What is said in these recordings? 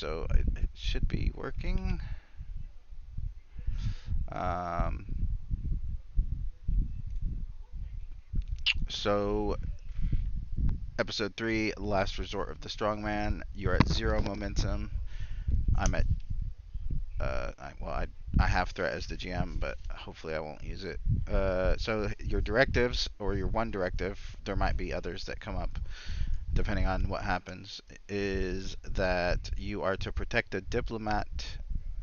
so it should be working. Um, so episode 3, last resort of the strongman. You're at 0 momentum. I'm at I have threat as the GM, but hopefully I won't use it. So your directives, or your one directive, there might be others that come up depending on what happens, is that you are to protect a diplomat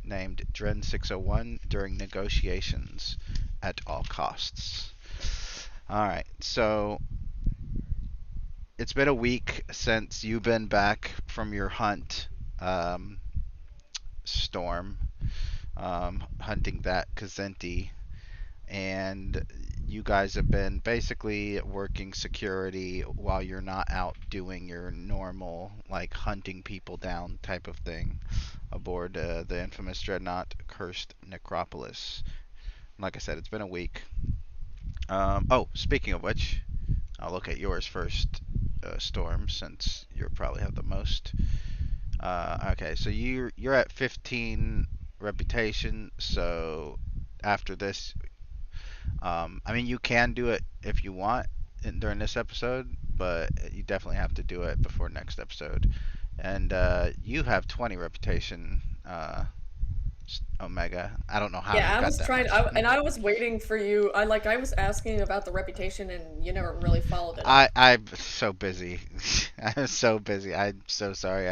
named Dren 601 during negotiations at all costs. Alright, so it's been a week since you've been back from your hunt, um, Storm, hunting that Kazenti, and you guys have been basically working security while you're not out doing your normal, like, hunting people down type of thing aboard the infamous dreadnought Cursed Necropolis. Like I said, it's been a week. Oh, speaking of which, I'll look at yours first, Storm, since you probably have the most. Okay, so you're at 15 reputation. So after this, I mean, you can do it if you want during this episode, but you definitely have to do it before next episode. And you have 20 reputation, Omega. I don't know how you Yeah, I got was that trying, much. and I was waiting for you. I was asking about the reputation, and you never really followed it up. I'm so busy. I'm so busy. I'm so sorry.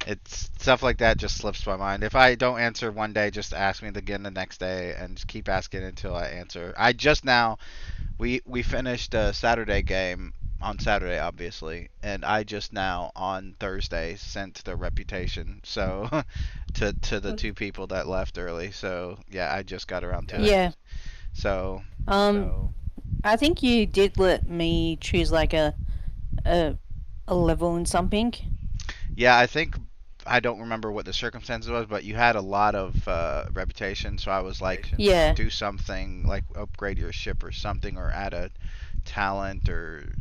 It's stuff like that just slips my mind. If I don't answer one day, just ask me again the next day, and just keep asking until I answer. I just now we finished a Saturday game on Saturday, obviously, and I just now on Thursday sent the reputation so to the two people that left early. So yeah, I just got around to it. Yeah. So Um, I think you did let me choose like a a level in something. yeah, I think I don't remember what the circumstances was, but you had a lot of reputation. So I was like, Yeah. do something like upgrade your ship or something, or add a talent or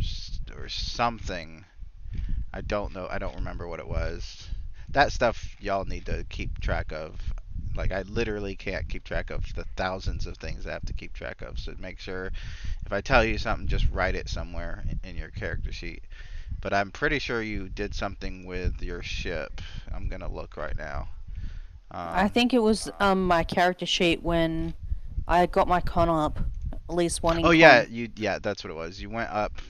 something. I don't know. I don't remember what it was. That stuff y'all need to keep track of. Like, I literally can't keep track of the thousands of things I have to keep track of. So make sure if I tell you something, just write it somewhere in your character sheet. But I'm pretty sure you did something with your ship. I'm gonna look right now. I Um, think it was my character sheet when I got my con up, at least one in oh yeah, con. yeah, that's what it was. You went up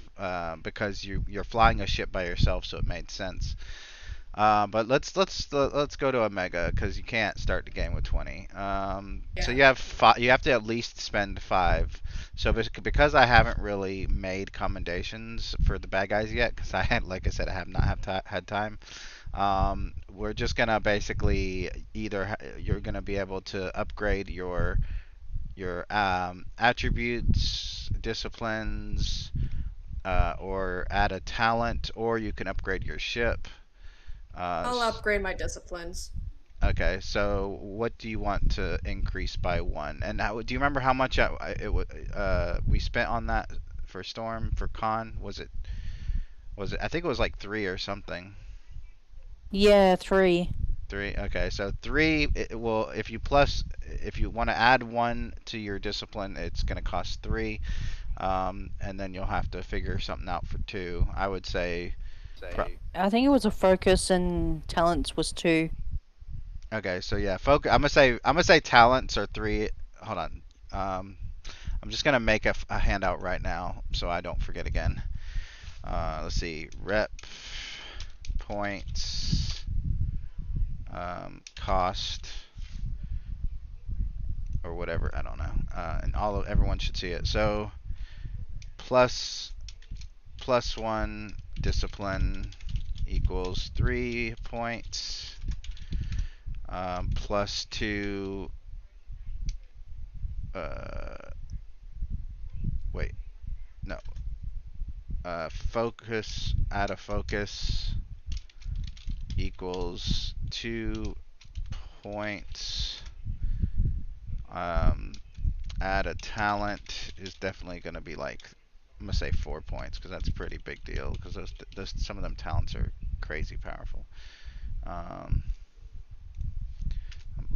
because you're flying a ship by yourself, so it made sense. But let's go to Omega because you can't start the game with 20. So Yeah. you have you have to at least spend 5. So because I haven't really made commendations for the bad guys yet, because I had, like I said, I have not had time. We're just gonna basically either you're gonna be able to upgrade your attributes, disciplines, or add a talent, or you can upgrade your ship. Uh, I'll upgrade my disciplines. okay, so what do you want to increase by 1? And do you remember how much we spent on that for Storm for Con? Was it? I think it was like 3 or something. Yeah, 3. 3. Okay, so 3. It will if you want to add 1 to your discipline, it's gonna cost 3. And then you'll have to figure something out for 2. I would say. I think it was a focus and talents was 2. Okay, so yeah, focus. I'm gonna say talents are 3. Hold on. Um, I'm just gonna make a handout right now so I don't forget again. Let's see, rep points, cost or whatever. I don't know. And everyone should see it. So plus 1 discipline equals 3 points. Plus 2. Wait, no. Focus, add a focus equals 2 points. Add a talent is definitely going to be like, I'm going to say 4 points because that's a pretty big deal because those some of them talents are crazy powerful. I'll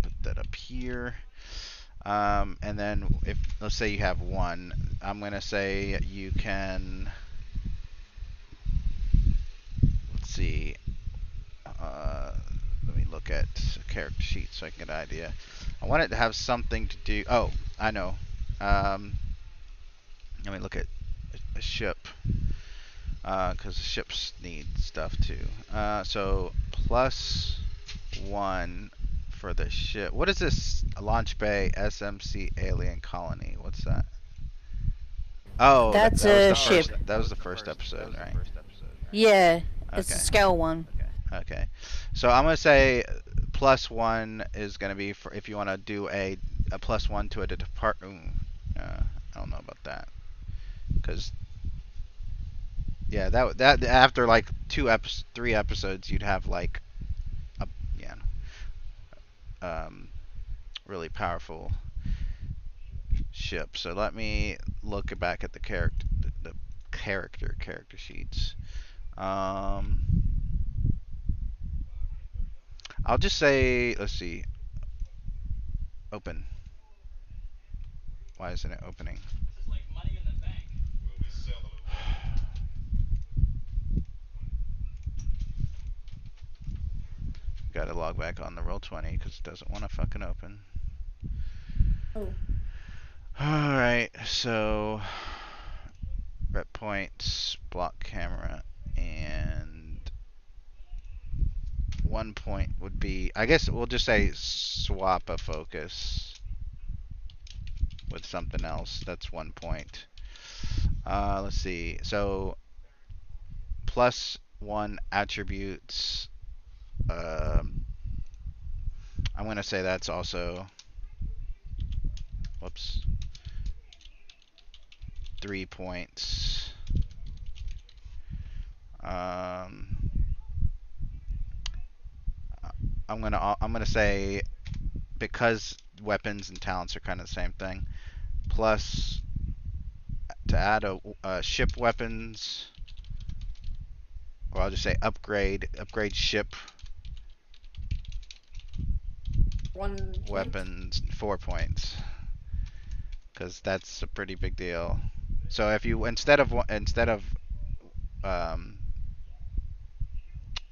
put that up here. And then if let's say you have one, I'm gonna say you can. Let's see. Let me look at a character sheet so I can get an idea. I want it to have something to do. Oh, I know. Let me look at a ship because ships need stuff too. So +1 for the ship. What is this? Launch bay SMC alien colony. What's that? Oh, that, That's that was a the ship. first. That was the first episode, right? Yeah, it's a Okay. scale one. Okay. So I'm gonna say +1 is gonna be for if you want to do a +1 to a department. I don't know about that because yeah, that after like 3 episodes, you'd have like a yeah, really powerful ship. So let me look back at the character sheets. I'll just say, let's see, open. Why isn't it opening? Gotta log back on the Roll20 because it doesn't want to fucking open. Oh. Alright, so rep points, block camera, and 1 point would be, I guess we'll just say swap a focus with something else. That's 1 point. Let's see. So +1 attributes. I'm gonna say that's also, whoops, 3 points. I'm gonna say because weapons and talents are kind of the same thing. Plus to add a ship weapons, or I'll just say upgrade ship 1 point. weapons 4 points, because that's a pretty big deal. So if you instead of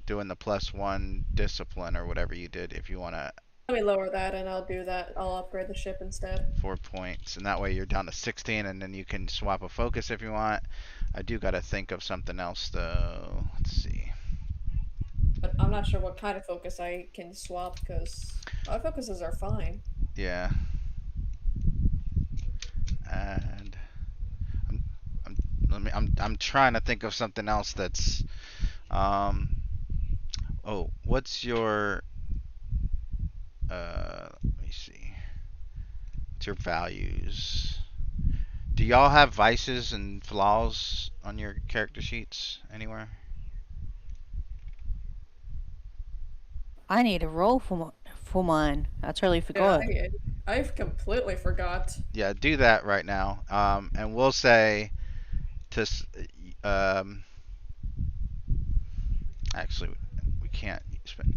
doing the +1 discipline or whatever you did, if you want to Let me lower that and I'll do that. I'll upgrade the ship instead. 4 points, and that way you're down to 16, and then you can swap a focus if you want. I do gotta think of something else though. Let's see. But I'm not sure what kind of focus I can swap because my focuses are fine. Yeah. And I'm trying to think of something else that's oh, what's your let me see. What's your values? Do y'all have vices and flaws on your character sheets anywhere? I need a roll for mine. I totally Yeah, forgot. I've completely forgot. Yeah, do that right now. And we'll say to actually we can't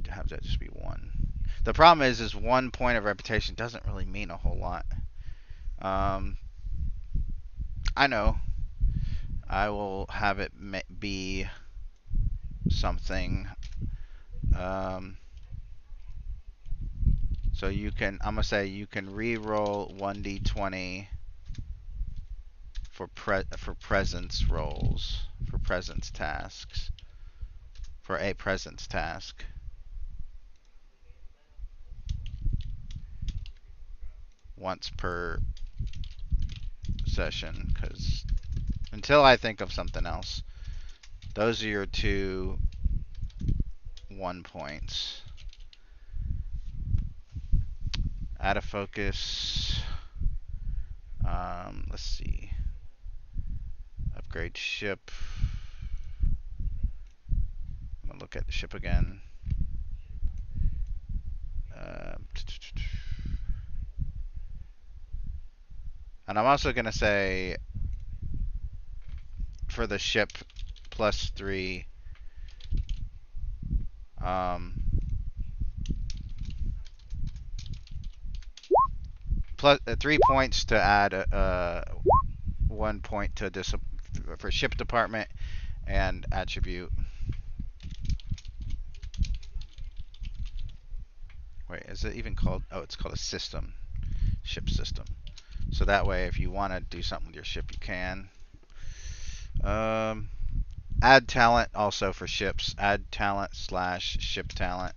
have that just be 1. The problem is 1 point of reputation doesn't really mean a whole lot. I know. I will have it be something. So you can, I'm gonna say you can re-roll 1d20 for presence rolls, for presence tasks, for a presence task. Once per session, because until I think of something else, those are your 2 1 points. Add a focus. Let's see. Upgrade ship. I'm gonna look at the ship again. And I'm also gonna say for the ship +3. plus 3 points to add 1 point to for ship department and attribute. Wait, is it even called? Oh, it's called a system, ship system. So that way, if you want to do something with your ship, you can. Add talent also for ships. Add talent / ship talent.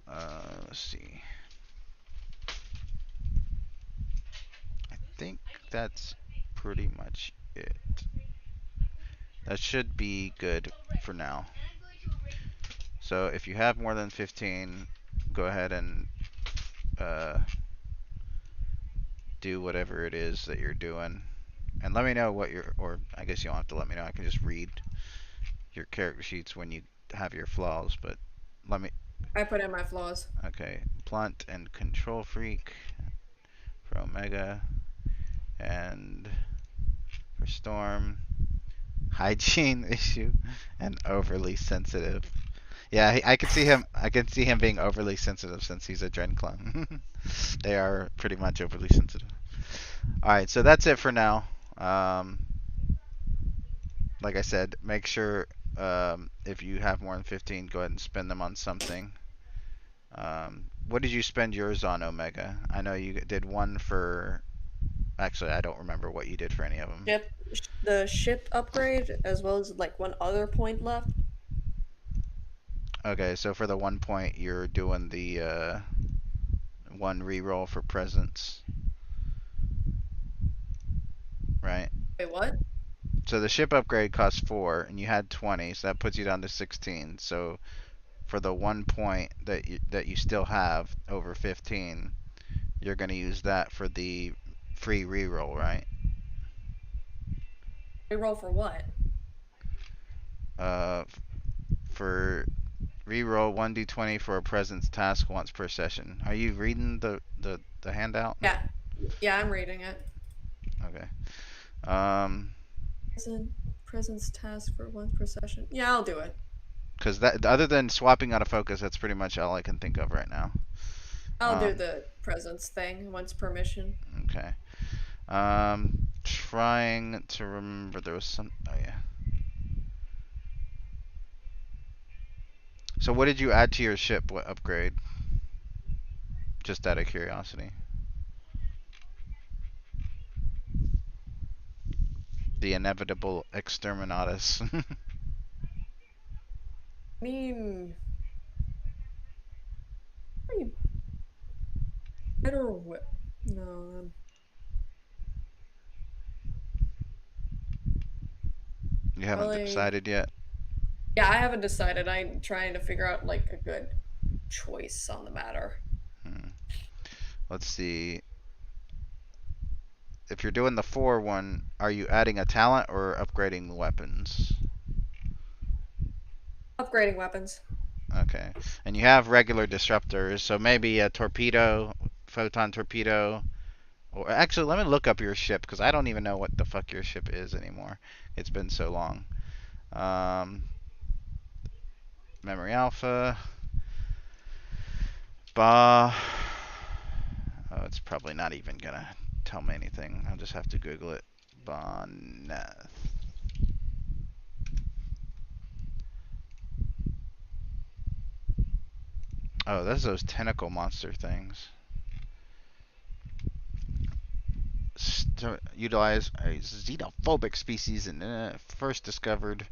Let's see. I think that's pretty much it. That should be good for now. So if you have more than 15, go ahead and do whatever it is that you're doing. And let me know what or I guess you don't have to let me know. I can just read your character sheets when you have your flaws, but let me. I put in my flaws. Okay, blunt and control freak for Omega, and for Storm, hygiene issue, and overly sensitive. Yeah, I can see him. I can see him being overly sensitive since he's a Dren clone. They are pretty much overly sensitive. All right, so that's it for now. Like I said, make sure if you have more than 15, go ahead and spend them on something. What did you spend yours on, Omega? I know you did one for. Actually, I don't remember what you did for any of them. The ship upgrade, as well as like one other point left. Okay, so for the 1 point, you're doing the one reroll for presence, right? Wait, what? So the ship upgrade costs 4, and you had 20, so that puts you down to 16. So for the 1 point that you still have over 15, you're gonna use that for the free reroll, right? Reroll for what? Uh, for reroll 1d20 for a presence task once per session. Are you reading the handout? Yeah. Yeah, I'm reading it. Okay. Um, Presence task for once per session. Yeah, I'll do it. because that other than swapping out of focus, that's pretty much all I can think of right now. I'll do the presence thing once per mission. Okay. Trying to remember there was some. Oh yeah. So what did you add to your ship? What upgrade? Just out of curiosity. The inevitable exterminatus. I mean, better whip. No. You haven't Probably. decided yet? Yeah, I haven't decided. I'm trying to figure out like a good choice on the matter. Let's see. If you're doing the 4 one, are you adding a talent or upgrading the weapons? Upgrading weapons. Okay. And you have regular disruptors, so maybe a torpedo, photon torpedo. Or actually, let me look up your ship because I don't even know what the fuck your ship is anymore. It's been so long. Memory alpha. Bah. Oh, it's probably not even gonna tell me anything. I'll just have to Google it. Boneth. Oh, that's those tentacle monster things. Utilize a xenophobic species and first discovered.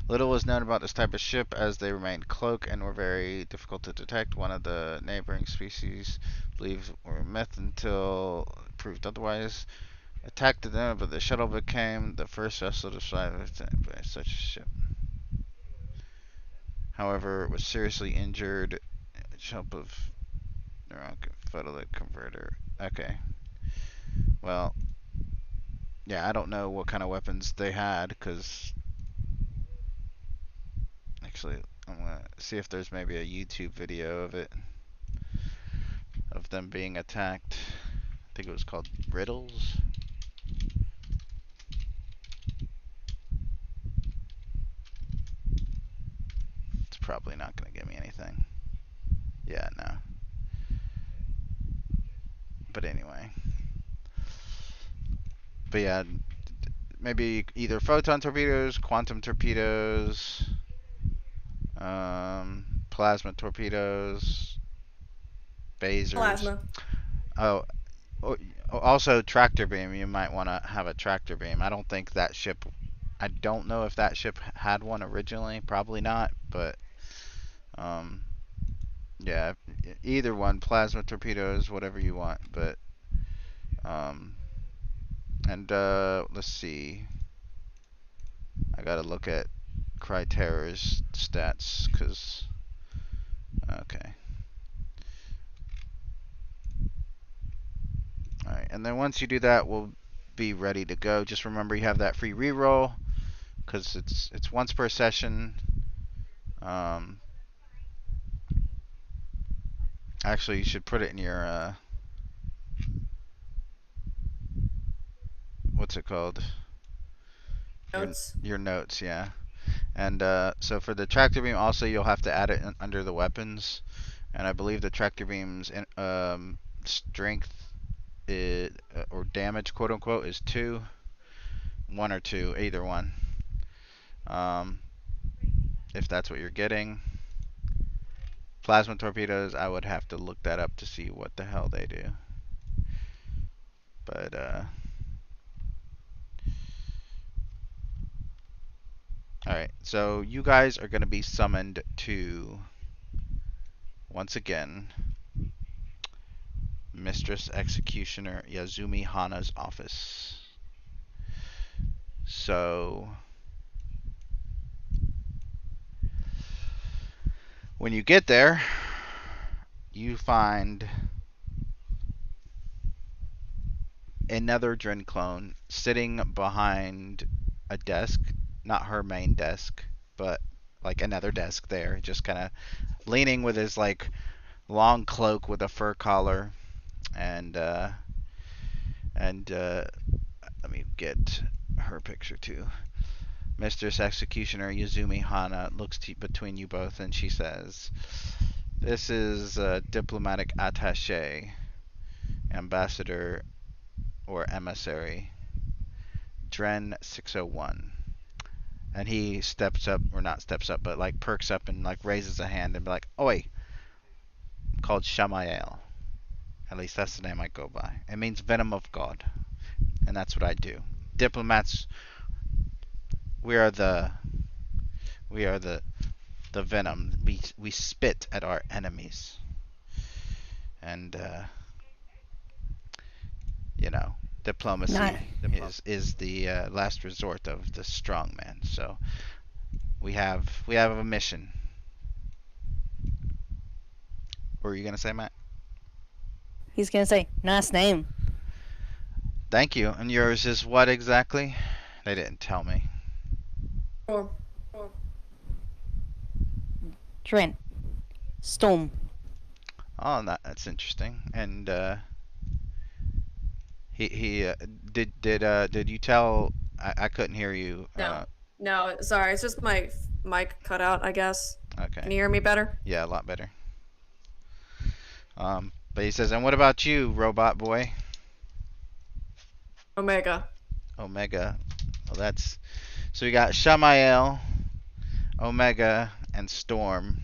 Little was known about this type of ship as they remained cloaked and were very difficult to detect. One of the neighboring species believed were myth until proved otherwise. Attacked them, but the shuttle became the first vessel to survive by such a ship. However, it was seriously injured. Help of neuron photolit converter. Okay. Well, yeah, I don't know what kind of weapons they had because actually, I'm gonna see if there's maybe a YouTube video of it, of them being attacked. I think it was called Riddles. It's probably not gonna give me anything. Yeah, no. But anyway. But yeah, maybe either photon torpedoes, quantum torpedoes, plasma torpedoes, phasers. Plasma. Oh, also tractor beam. You might want to have a tractor beam. I don't think that ship. I don't know if that ship had one originally. Probably not. But yeah, either one. Plasma torpedoes, whatever you want. But and let's see. I gotta look at Cryterra's stats because. Okay. Alright, and then once you do that, we'll be ready to go. Just remember you have that free reroll, because it's once per session. Actually, you should put it in your, what's it called? Notes. Your notes, yeah. And so for the tractor beam, also you'll have to add it under the weapons. And I believe the tractor beam's strength or damage, quote unquote, is 2. 1 or 2, either one. If that's what you're getting. Plasma torpedoes, I would have to look that up to see what the hell they do. But alright, so you guys are going to be summoned to, once again, Mistress Executioner Yazumi Hana's office. So when you get there, you find another Dren clone sitting behind a desk, not her main desk, but like another desk there, just kind of leaning with his like long cloak with a fur collar, and let me get her picture too. Mistress Executioner Yazumi Hana looks between you both, and she says, "This is diplomatic attaché, ambassador or emissary, Dren 601." And he steps up, or not steps up, but like perks up and like raises a hand and be like, "Oi, I'm called Shamael. At least that's the name I go by. It means venom of God, and that's what I do. Diplomats, we are the venom. We spit at our enemies, and you know, diplomacy No. is the last resort of the strong man. So we have a mission. What were you gonna say, Matt? He's gonna say, nice name. Thank you. And yours is what exactly? They didn't tell me. Storm. Trent. Storm. Oh, that's interesting. And he did you tell? I couldn't hear you. No, sorry. It's just my mic cut out, I guess. Okay. Can you hear me better? Yeah, a lot better. But he says, and what about you, robot boy? Omega. Omega. Well, that's so we got Shamael, Omega, and Storm.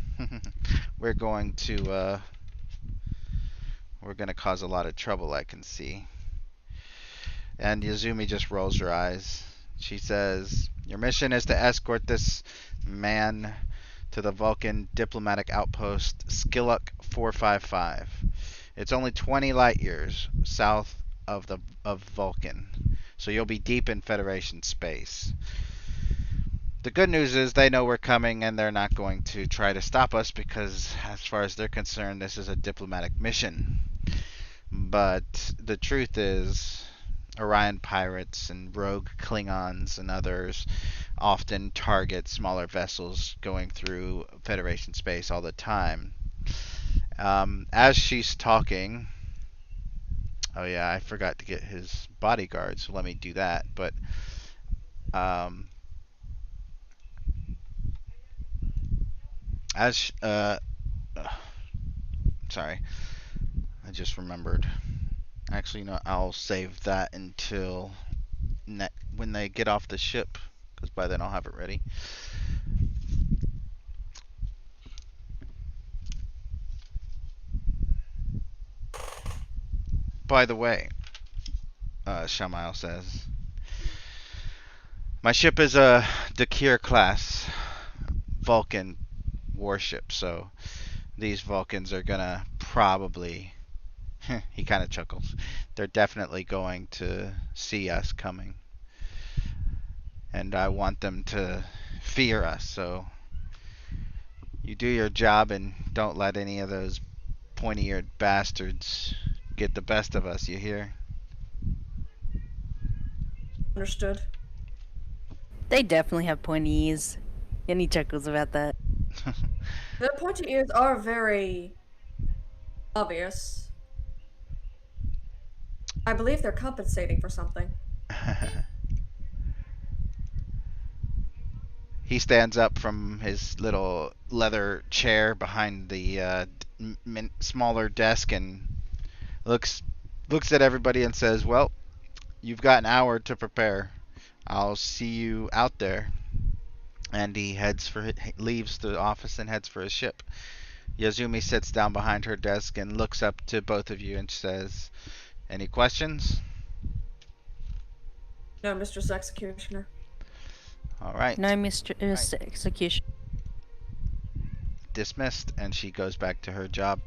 We're going to cause a lot of trouble, I can see. And Yazumi just rolls her eyes. She says, "Your mission is to escort this man to the Vulcan diplomatic outpost Skillock 455. It's only 20 light years south of Vulcan, so you'll be deep in Federation space. The good news is they know we're coming and they're not going to try to stop us because, as far as they're concerned, this is a diplomatic mission. But the truth is, Orion pirates and rogue Klingons and others often target smaller vessels going through Federation space all the time." As she's talking, oh yeah, I forgot to get his bodyguard, so let me do that. But sorry, I just remembered. Actually, no, I'll save that until when they get off the ship, because by then I'll have it ready. By the way, Shamail says, my ship is a Dakir class Vulcan warship, so these Vulcans are gonna probably, he kind of chuckles, they're definitely going to see us coming. And I want them to fear us, so you do your job and don't let any of those pointy-eared bastards get the best of us, you hear? Understood. They definitely have pointy ears. And he chuckles about that. The pointy ears are very obvious. I believe they're compensating for something. He stands up from his little leather chair behind the smaller desk and looks at everybody and says, "Well, you've got an hour to prepare. I'll see you out there." And he leaves the office and heads for his ship. Yazumi sits down behind her desk and looks up to both of you and says, "Any questions?" No, Mistress Executioner. All right. No, Mr. Execution. Dismissed, and she goes back to her job.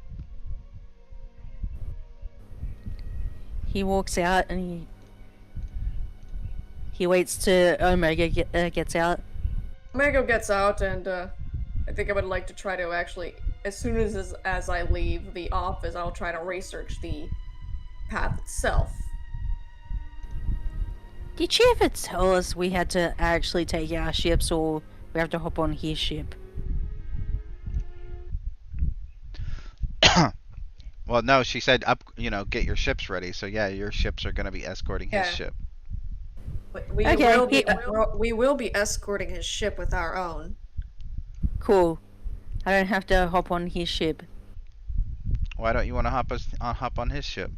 He walks out and he waits till Omega gets out. Omega gets out, and I think I would like to try to actually, as soon as I leave the office, I'll try to research the path itself. Did she ever tell us we had to actually take our ships, or we have to hop on his ship? Well, no, she said get your ships ready. So yeah, your ships are going to be escorting his ship. We will be escorting his ship with our own. Cool. I don't have to hop on his ship. Why don't you want to hop on his ship?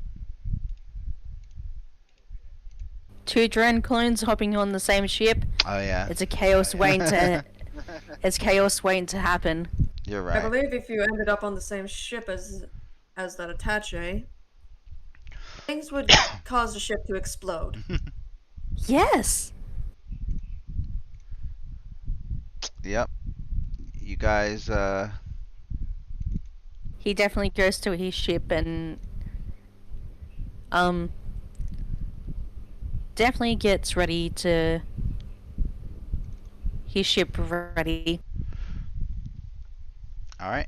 Two drone clones hopping on the same ship. Oh yeah. It's a chaos waiting to. It's chaos waiting to happen. You're right. I believe if you ended up on the same ship as that attaché, things would cause the ship to explode. Yes. Yep. You guys. He definitely goes to his ship and definitely gets ready to his ship ready. All right.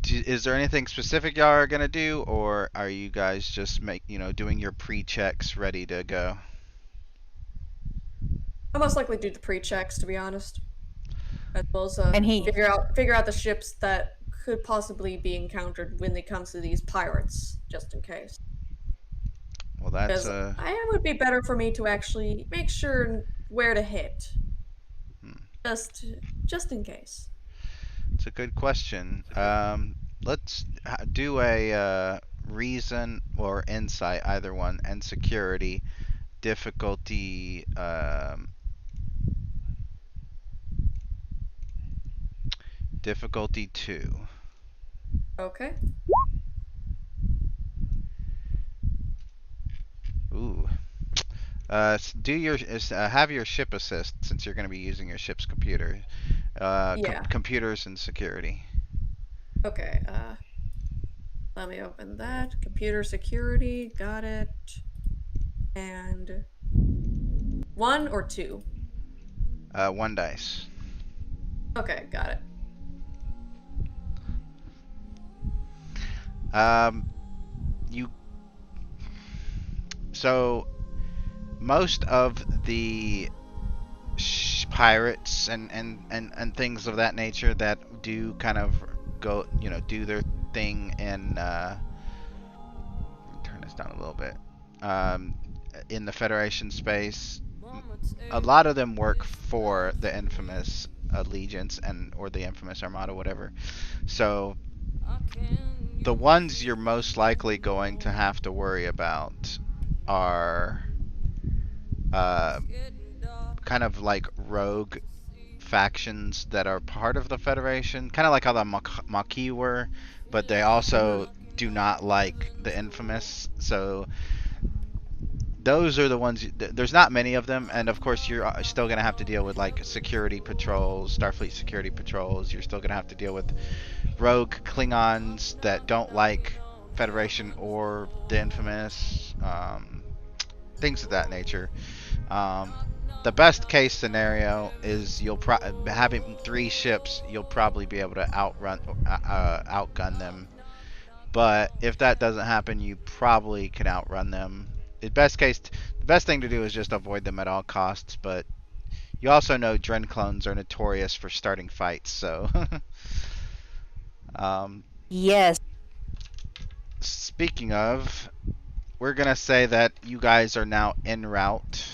Is there anything specific y'all are gonna do, or are you guys just doing your pre-checks ready to go? I'll most likely do the pre-checks, to be honest, as well as figure out the ships that could possibly be encountered when it comes to these pirates, just in case. Well, that's it would be better for me to actually make sure where to hit, just in case. It's a good question. Let's do a reason or insight, either one, and security difficulty. Difficulty 2. Okay. Ooh. Have your ship assist, since you're going to be using your ship's computer. Computers and security. Okay. Let me open that. Computer security. Got it. And 1 or 2? 1 dice. Okay, got it. So most of the pirates and things of that nature that do kind of go, do their thing in turn this down a little bit, in the Federation space, a lot of them work for the infamous Allegiance or the infamous Armada, whatever. So the ones you're most likely going to have to worry about are kind of like rogue factions that are part of the Federation, kind of like how the Maquis were, but they also do not like the Infamous. So those are the ones. There's not many of them, and of course you're still gonna have to deal with like security patrols, Starfleet security patrols. You're still gonna have to deal with rogue Klingons that don't like Federation or the Infamous, things of that nature. The best case scenario is having 3 ships, you'll probably be able to outgun them. But if that doesn't happen, you probably can outrun them. The best thing to do is just avoid them at all costs. But you also know Dren clones are notorious for starting fights, so. Yes. Speaking of, we're gonna say that you guys are now en route.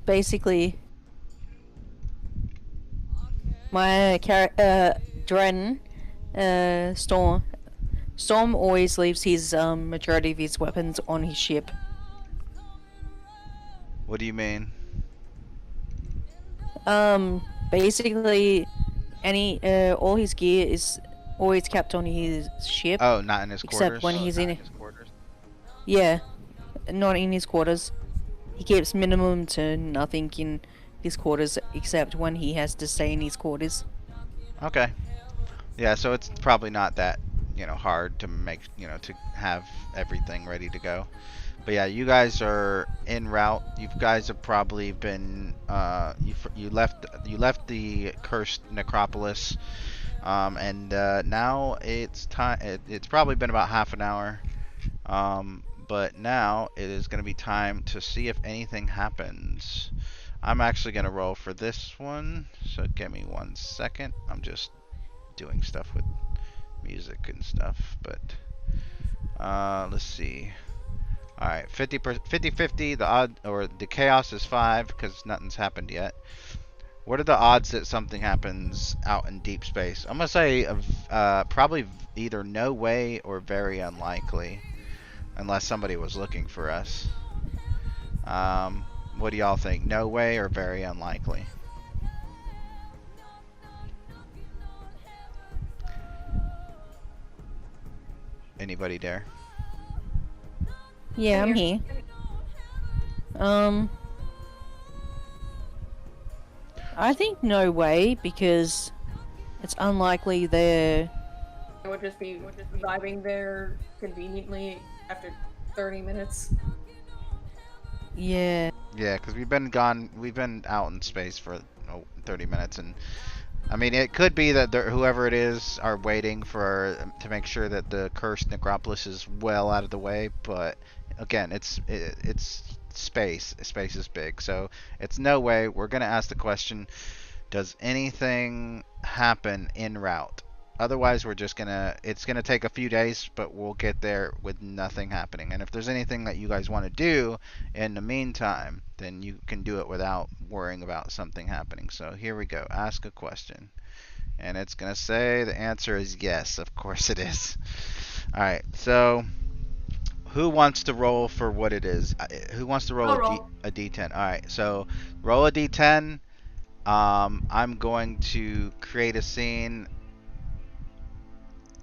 Basically, my Dren, Storm always leaves his majority of his weapons on his ship. What do you mean? Basically, all his gear is always kept on his ship. Oh, not in his quarters? Except when he's in his quarters. Yeah, not in his quarters. He keeps minimum to nothing in his quarters, except when he has to stay in his quarters. Okay. Yeah, so it's probably not that, hard to make, to have everything ready to go. But yeah, you guys are en route. You guys have probably been, you left the cursed necropolis, and now it's time. It's probably been about half an hour, but now it is going to be time to see if anything happens. I'm actually going to roll for this one, so give me 1 second. I'm just doing stuff with music and stuff, but let's see. All right, 50-50. The odd, or the chaos is 5 because nothing's happened yet. What are the odds that something happens out in deep space? I'm gonna say probably either no way or very unlikely, unless somebody was looking for us. What do y'all think? No way or very unlikely? Anybody dare? Yeah, I'm here. I think no way, because it's unlikely they're... It would just be vibing there conveniently after 30 minutes. Yeah. Yeah, because we've been out in space for 30 minutes, and I mean, it could be that whoever it is are waiting to make sure that the cursed necropolis is well out of the way, but again, it's space. Space is big, so it's no way. We're gonna ask the question: does anything happen en route? Otherwise, it's gonna take a few days, but we'll get there with nothing happening. And if there's anything that you guys want to do in the meantime, then you can do it without worrying about something happening. So here we go. Ask a question. And it's gonna say the answer is yes. Of course it is. Alright, so who wants to roll for what it is? Who wants to roll a D10? Alright, so roll a D10. I'm going to create a scene.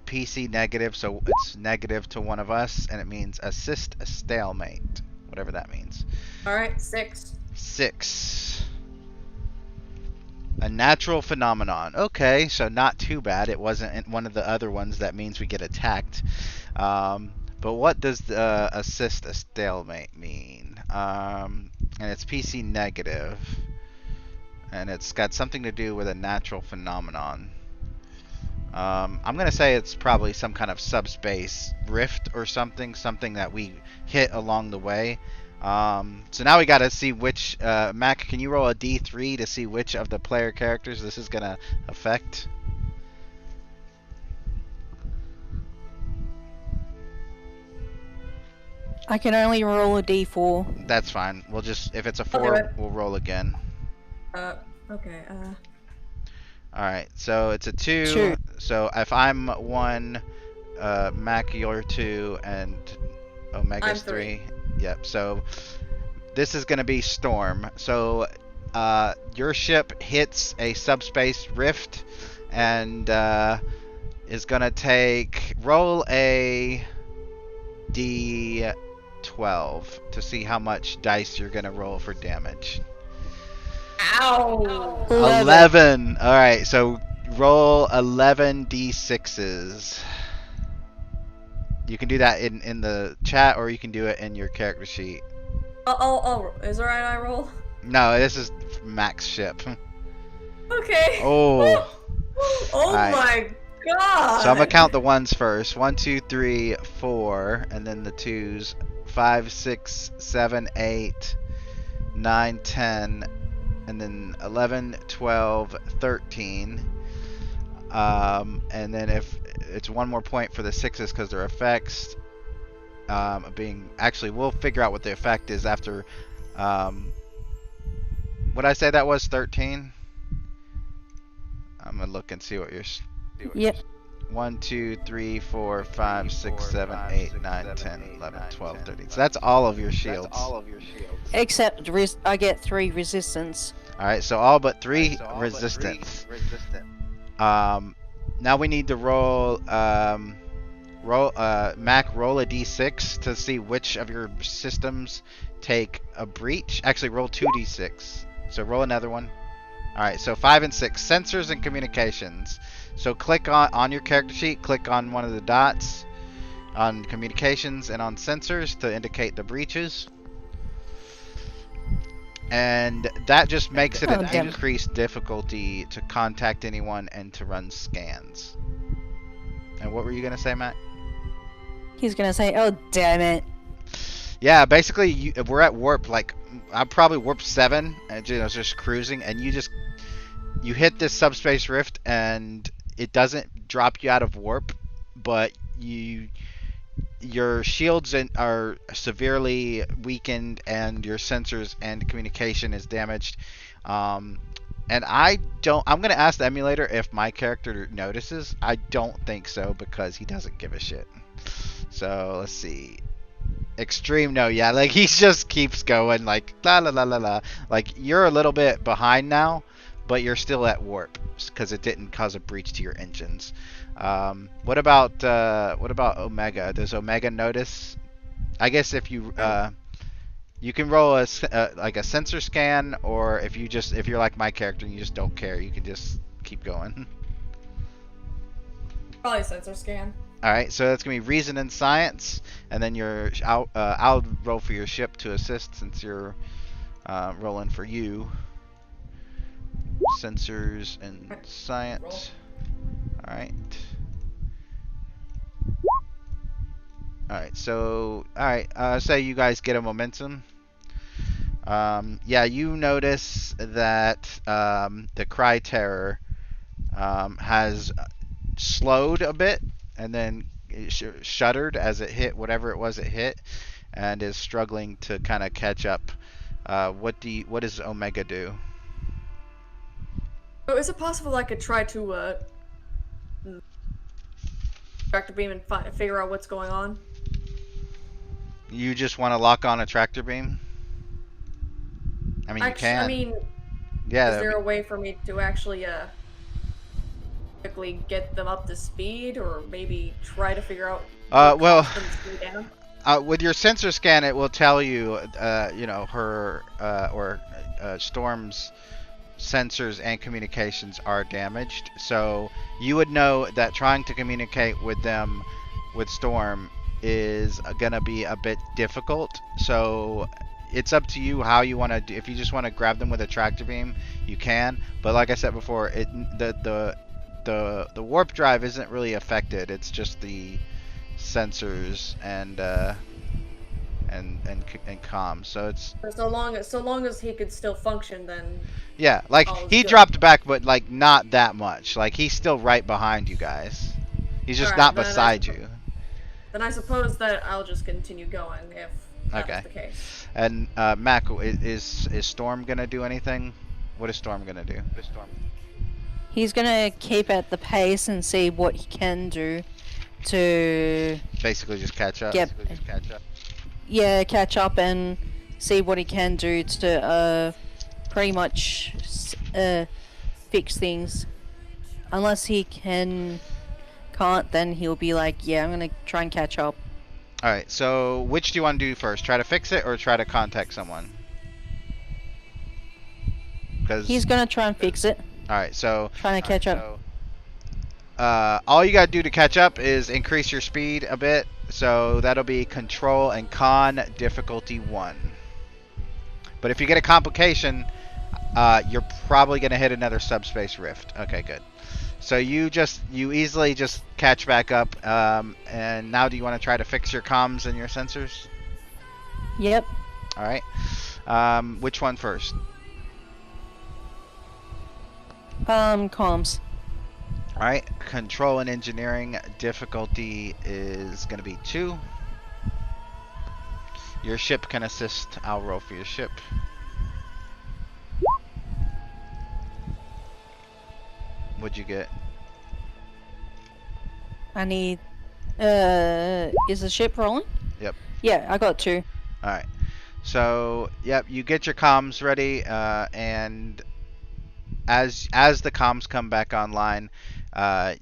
PC negative, so it's negative to one of us, and it means assist a stalemate, whatever that means. Alright, 6. 6. A natural phenomenon. Okay, so not too bad. It wasn't one of the other ones that means we get attacked. But what does the assist a stalemate mean? And it's PC negative, and it's got something to do with a natural phenomenon. I'm gonna say it's probably some kind of subspace rift or something that we hit along the way. So now we gotta see which, Mac, can you roll a D3 to see which of the player characters this is gonna affect? I can only roll a D4. That's fine. We'll just, if it's a 4, we'll roll again. Okay, All right, so it's a 2. Two. So if I'm 1, Mac, you're 2, and Omega's I'm 3. Yep. So this is gonna be Storm. So your ship hits a subspace rift, and is gonna roll a D12 to see how much dice you're gonna roll for damage. Ow! 11. All right, so roll 11 d6s. You can do that in the chat, or you can do it in your character sheet. Oh, is it right I roll? No, this is Mac's ship. Okay. Oh. Oh Alright. my god. So I'm gonna count the ones first. 1, 2, 3, 4, and then the 2s. 5, 6, 7, 8, 9, 10, and then 11, 12, 13. And then if it's one more point for the 6s because they're effects. Actually, we'll figure out what the effect is after. What I say that was 13. I'm gonna look and see what you're. Yep. 1, 2, 3, 4, 5, 6, 7, 8, 9, 10, 11, 12, 13. So that's all of your shields. Except I get 3 resistance. Alright, so all but 3 resistance. Now we need to roll Mac, roll a d6 to see which of your systems take a breach. Actually, roll 2d6. So roll another one. Alright, so 5 and 6. Sensors and communications. So click on your character sheet, click on one of the dots on communications and on sensors to indicate the breaches. And that just makes it an increased difficulty to contact anyone and to run scans. And what were you going to say, Matt? He's gonna say, "Oh, damn it." Yeah, basically, we're at warp, like, I'm probably warp 7, and just cruising, and you hit this subspace rift, and it doesn't drop you out of warp, but your shields are severely weakened, and your sensors and communication is damaged. And I'm gonna ask the emulator if my character notices. I don't think so, because he doesn't give a shit. So let's see. Extreme, no, yeah, like he just keeps going, like la la la la la. Like you're a little bit behind now, but you're still at warp because it didn't cause a breach to your engines. What about Omega? Does Omega notice? I guess if you you can roll like a sensor scan, or if you're like my character and you just don't care, you can just keep going. Probably sensor scan. All right, so that's gonna be reason and science, and then I'll roll for your ship to assist since you're rolling for you. Sensors and science. All right. All right. So say you guys get a momentum. Yeah, you notice that the Cry Terror has slowed a bit, and then it shuddered as it hit whatever it was it hit, and is struggling to kind of catch up. What does Omega do? Oh, is it possible I could try to tractor beam and figure out what's going on? You just want to lock on a tractor beam? I mean, you can. I mean, yeah. Is there a way for me to actually quickly get them up to speed, or maybe try to figure out? Well, with your sensor scan, it will tell you, her Storm's sensors and communications are damaged. So you would know that trying to communicate with them, with Storm, is gonna be a bit difficult. So it's up to you how you want to do. If you just want to grab them with a tractor beam, you can. But like I said before, the warp drive isn't really affected. It's just the sensors and comms. So it's so long as he could still function, then yeah. Like he dropped back, but like not that much. Like he's still right behind you guys. He's just not beside you. Then I suppose that I'll just continue going if that's the case. And Mac, is Storm gonna do anything? What is Storm gonna do? He's gonna keep at the pace and see what he can do to Basically, just catch up. yeah, catch up and see what he can do to pretty much fix things. Unless he can't, then he'll be like, yeah, I'm gonna try and catch up. Alright, so which do you want to do first? Try to fix it or try to contact someone? He's gonna try and fix it. Alright, so Trying to catch up. all you gotta do to catch up is increase your speed a bit. So that'll be control and con difficulty 1. But if you get a complication, you're probably gonna hit another subspace rift. Okay, good. So you easily just catch back up. And now do you want to try to fix your comms and your sensors? Yep. Alright. Which one first? Comms. Alright, control and engineering difficulty is going to be 2. Your ship can assist. I'll roll for your ship. What'd you get? I need. Is the ship rolling? Yep. Yeah, I got 2. Alright. So, yep, you get your comms ready, and as the comms come back online,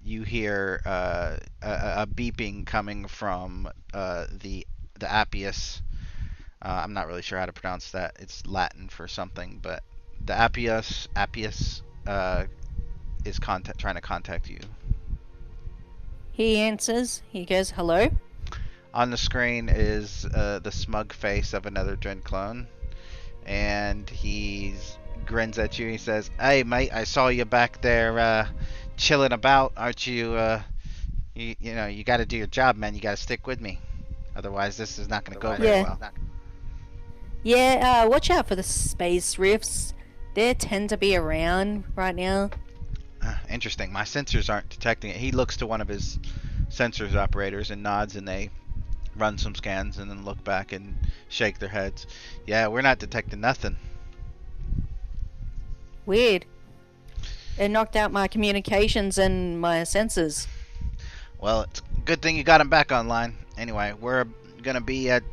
you hear a beeping coming from the Appius. I'm not really sure how to pronounce that. It's Latin for something, but the Appius is trying to contact you. He answers. He goes, hello. On the screen is the smug face of another Dren clone, and he grins at you. He says, "Hey, mate, I saw you back there chilling about. Aren't you? You know, you got to do your job, man. You got to stick with me. Otherwise, this is not going to go very well." Yeah, watch out for the space rifts. They tend to be around right now. Interesting. My sensors aren't detecting it. He looks to one of his sensors operators and nods, and they run some scans and then look back and shake their heads. Yeah, we're not detecting nothing. Weird. It knocked out my communications and my sensors. Well, it's a good thing you got them back online. Anyway, we're gonna be at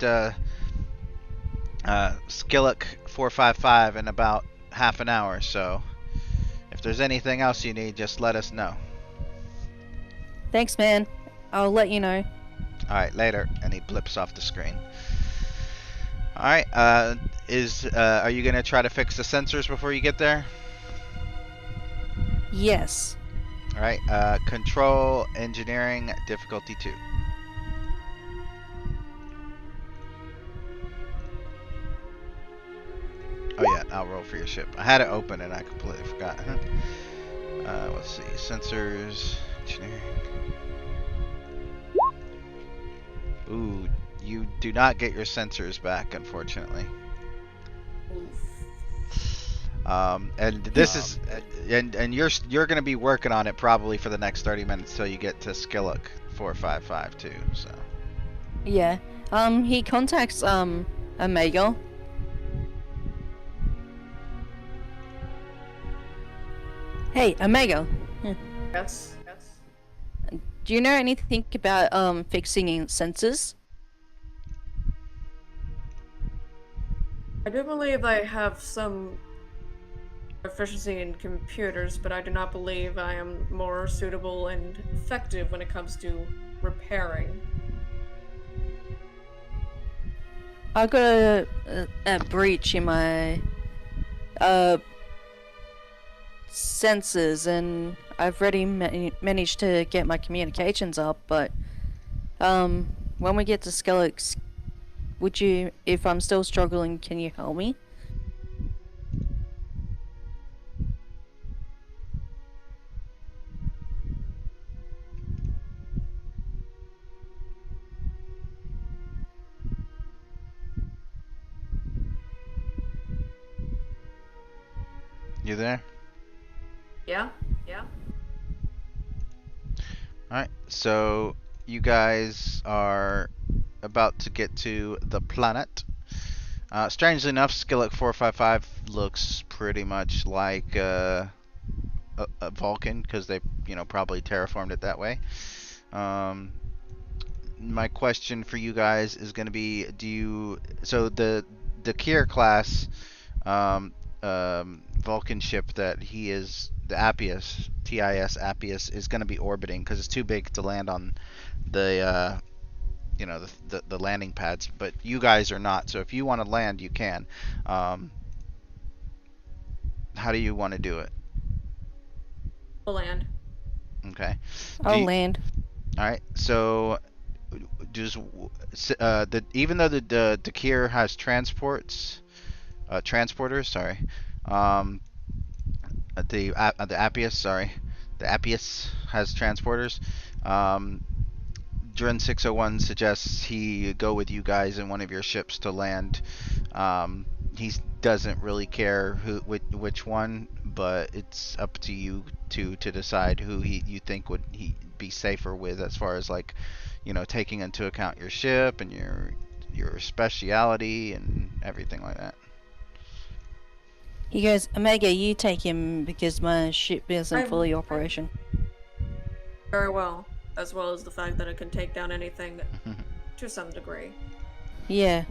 Skillock 455 in about half an hour, so if there's anything else you need, just let us know. Thanks, man. I'll let you know. Alright, later. And he blips off the screen. Alright, are you gonna try to fix the sensors before you get there? Yes. Alright, control engineering difficulty 2. Oh yeah, I'll roll for your ship. I had it open and I completely forgot. Let's see, sensors, engineering. Ooh, you do not get your sensors back, unfortunately. And this is, and you're gonna be working on it probably for the next 30 minutes till you get to Skillock 455 too. So. Yeah. He contacts Omega. Hey, Omega. Yes. Do you know anything about fixing sensors? I do believe I have some proficiency in computers, but I do not believe I am more suitable and effective when it comes to repairing. I got a breach in my sensors, and I've already managed to get my communications up, but when we get to Skellex, would you, if I'm still struggling, can you help me? You there? Yeah. Alright, so you guys are about to get to the planet. Strangely enough, Skillock 455 looks pretty much like a Vulcan because they, probably terraformed it that way. My question for you guys is going to be: so the Kier class Vulcan ship that he is, the Appius, TIS Appius, is going to be orbiting because it's too big to land on the the landing pads, but you guys are not. So if you want to land, you can. How do you want to do it? The land. Okay. I'll land. All right. So just even though the Kier has transporters, sorry. The Appius, sorry. The Appius has transporters. Dren 601 suggests he go with you guys in one of your ships to land. He doesn't really care which one, but it's up to you to decide who you think would he be safer with, as far as like, taking into account your ship and your speciality and everything like that. He goes, Omega, you take him because my ship isn't fully operational. Very well. As well as the fact that it can take down anything to some degree. Yeah.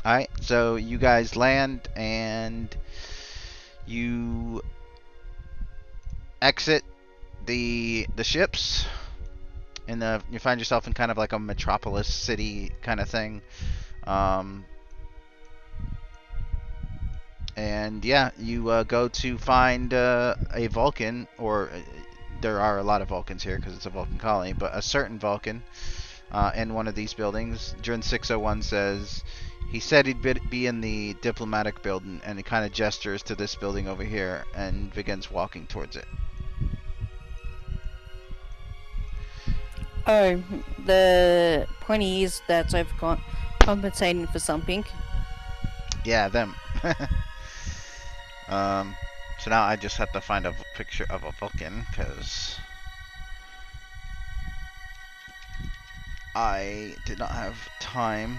Alright, so you guys land and you exit the ships, and you find yourself in kind of like a metropolis city kind of thing. And yeah, you go to find a Vulcan, or there are a lot of Vulcans here because it's a Vulcan colony, but a certain Vulcan in one of these buildings. Dren 601 says he said he'd be in the diplomatic building, and he kind of gestures to this building over here and begins walking towards it. Oh, the pointy is that I've got compensating for something. Yeah, them. So now I just have to find a picture of a Vulcan because I did not have time.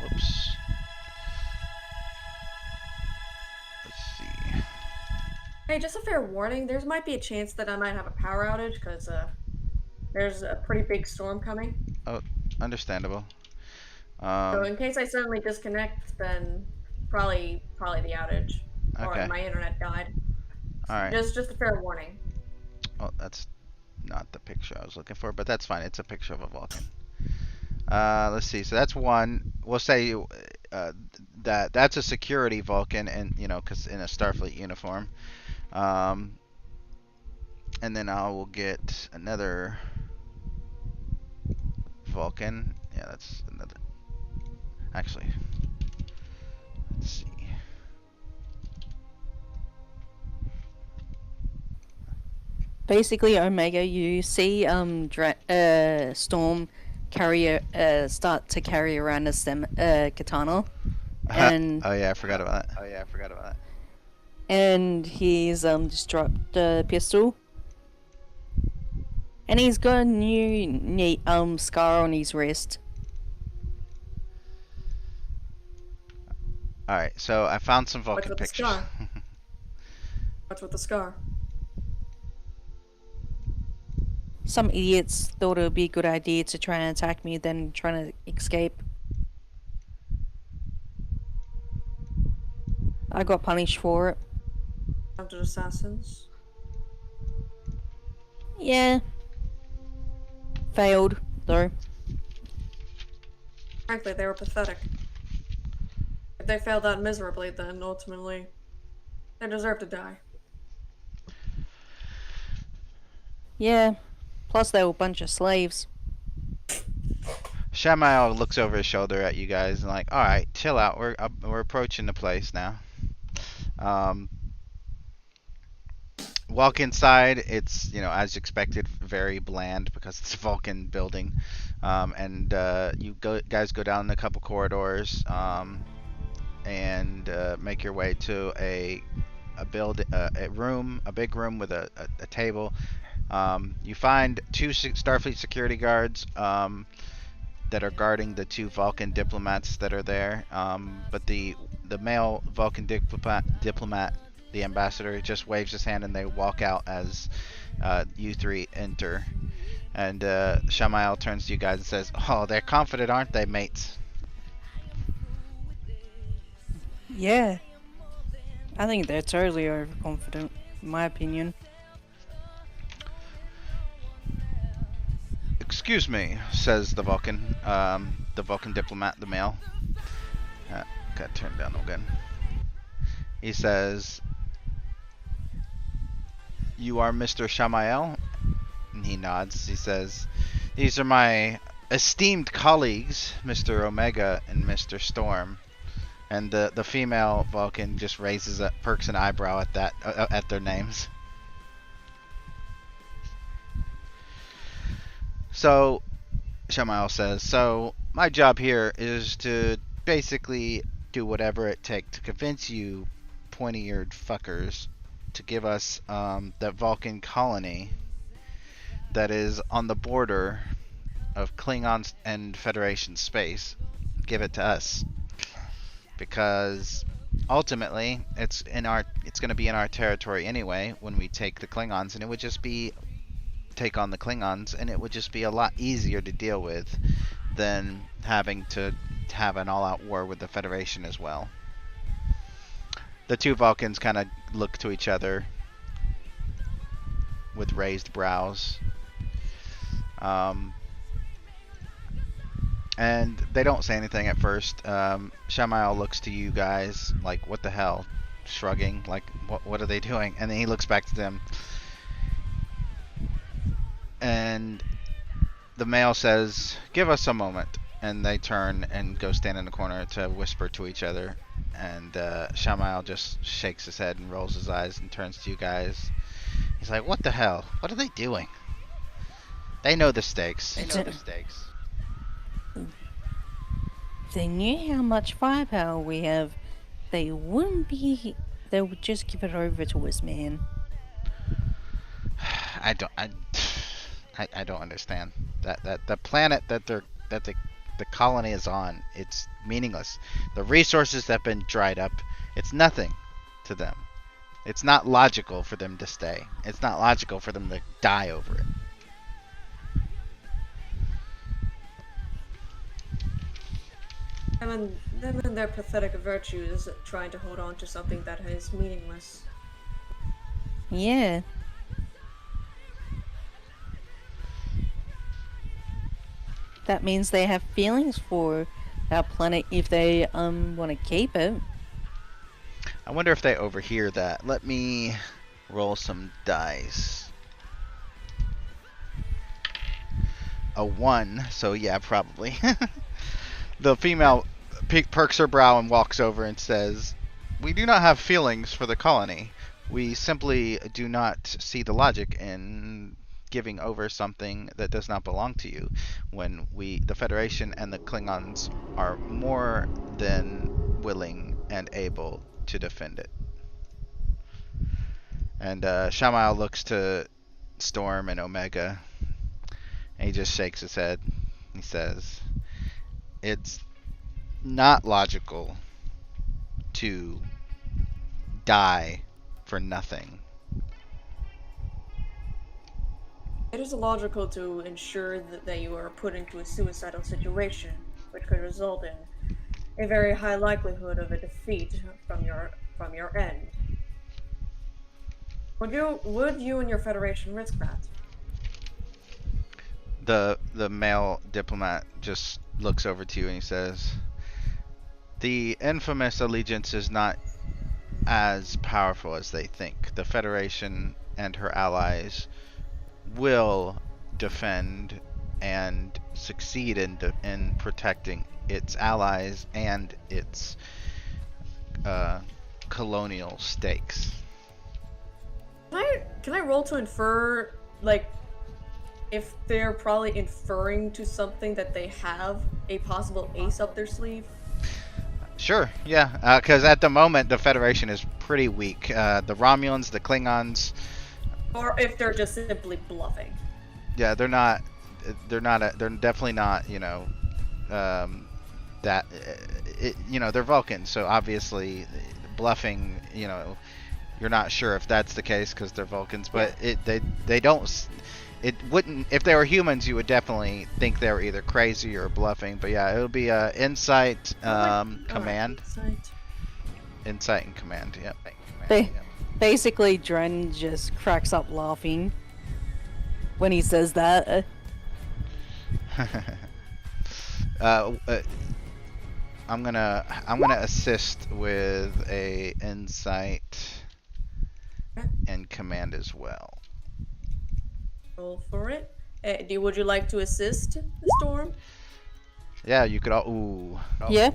Whoops. Let's see. Hey, just a fair warning, there might be a chance that I might have a power outage because there's a pretty big storm coming. Oh, understandable. So in case I suddenly disconnect, then probably the outage. Okay. Or my internet died. Alright. Just a fair warning. Oh, that's not the picture I was looking for, but that's fine. It's a picture of a Vulcan. Let's see. So that's one. We'll say that's a security Vulcan, and because in a Starfleet uniform. And then I will get another Vulcan. Yeah, that's another. Actually, let's see. Basically, Omega, you see Storm start to carry around a katana, and oh yeah, I forgot about that. And he's just dropped the pistol, and he's got a new scar on his wrist. All right, so I found some Vulcan What's with pictures. The scar? What's with the scar? Some idiots thought it would be a good idea to try and attack me, then trying to escape. I got punished for it. Attempted assassins? Yeah. Failed, though. Frankly, they were pathetic. If they failed that miserably, then ultimately, they deserve to die. Yeah. Plus, they were a bunch of slaves. Shamael looks over his shoulder at you guys and like, all right, chill out. We're approaching the place now. Walk inside. It's as expected, very bland because it's a Vulcan building. And you guys go down a couple corridors and make your way to a big room with a table. You find two Starfleet security guards. that are guarding the 2 Vulcan diplomats that are there. But the male Vulcan diplomat, the ambassador, just waves his hand and they walk out as E03 enter. And Shamael turns to you guys and says, "Oh, they're confident, aren't they, mates?" Yeah. I think they're totally overconfident, in my opinion. "Excuse me," says the Vulcan diplomat, the male. Got turned down again. He says, "You are Mr. Shamael?" And he nods. He says, "These are my esteemed colleagues, Mr. Omega and Mr. Storm." And the female Vulcan just perks an eyebrow at that at their names. So Shamael says, "So my job here is to basically do whatever it takes to convince you pointy-eared fuckers to give us that Vulcan colony that is on the border of Klingon and Federation space. Give it to us. Because ultimately it's going to be in our territory anyway when we take the Klingons, and it would just be take on the Klingons, and it would just be a lot easier to deal with than having to have an all-out war with the Federation as well." The 2 Vulcans kind of look to each other with raised brows. And they don't say anything at first. Shamael looks to you guys like, "What the hell?" Shrugging, like, what are they doing? And then he looks back to them. And the male says, "Give us a moment." And they turn and go stand in the corner to whisper to each other. And Shamael just shakes his head and rolls his eyes and turns to you guys. He's like, "What the hell? What are they doing?" They know the stakes. If they knew how much firepower we have, they wouldn't be. They would just give it over to us, man. I don't understand that the planet that the colony is on, it's meaningless. The resources have been dried up. It's nothing to them. It's not logical for them to stay. It's not logical for them to die over it. Them and their pathetic virtues trying to hold on to something that is meaningless. Yeah. That means they have feelings for our planet if they want to keep it. I wonder if they overhear that. Let me roll some dice. A 1, so yeah, probably. The female perks her brow and walks over and says, "We do not have feelings for the colony. We simply do not see the logic in giving over something that does not belong to you when the Federation and the Klingons are more than willing and able to defend it." And Shamael looks to Storm and Omega, and he just shakes his head. He says, "It's not logical to die for nothing." It is illogical to ensure that you are put into a suicidal situation, which could result in a very high likelihood of a defeat from your end. Would you and your Federation risk that? The male diplomat just looks over to you and he says, "The infamous allegiance is not as powerful as they think. The Federation and her allies will defend and succeed in protecting its allies and its colonial stakes." Can I roll to infer, like, if they're probably inferring to something that they have a possible ace up their sleeve? Sure, yeah, because at the moment the Federation is pretty weak. The Romulans, the Klingons, Or if they're just simply bluffing. yeah, they're definitely not, that they're Vulcans, so obviously bluffing, you're not sure if that's the case because they're Vulcans, but they don't. It wouldn't, if they were humans, you would definitely think they were either crazy or bluffing. But yeah, it would be insight, command, insight and command. Yep. Basically, Dren just cracks up laughing when he says that. I'm gonna assist with a insight and command as well. Roll for it. Would you like to assist Storm? Yeah, you could all. Ooh. Yeah.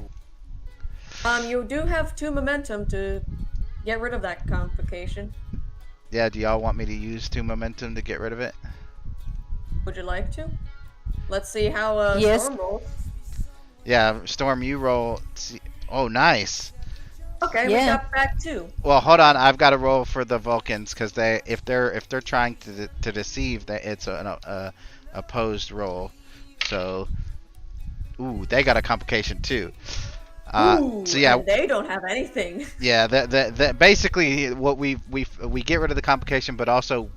You do have 2 momentum to get rid of that complication. Yeah, do y'all want me to use 2 momentum to get rid of it? Would you like to? Let's see how Yes. Storm rolls. Yeah, Storm, you roll. Oh, nice. Okay, we Yeah. got back 2. Well, hold on. I've got to roll for the Vulcans because if they're trying to deceive, it's an opposed roll. So, ooh, they got a complication too. Ooh, so yeah, and they don't have anything. yeah. That basically what we get rid of the complication, but also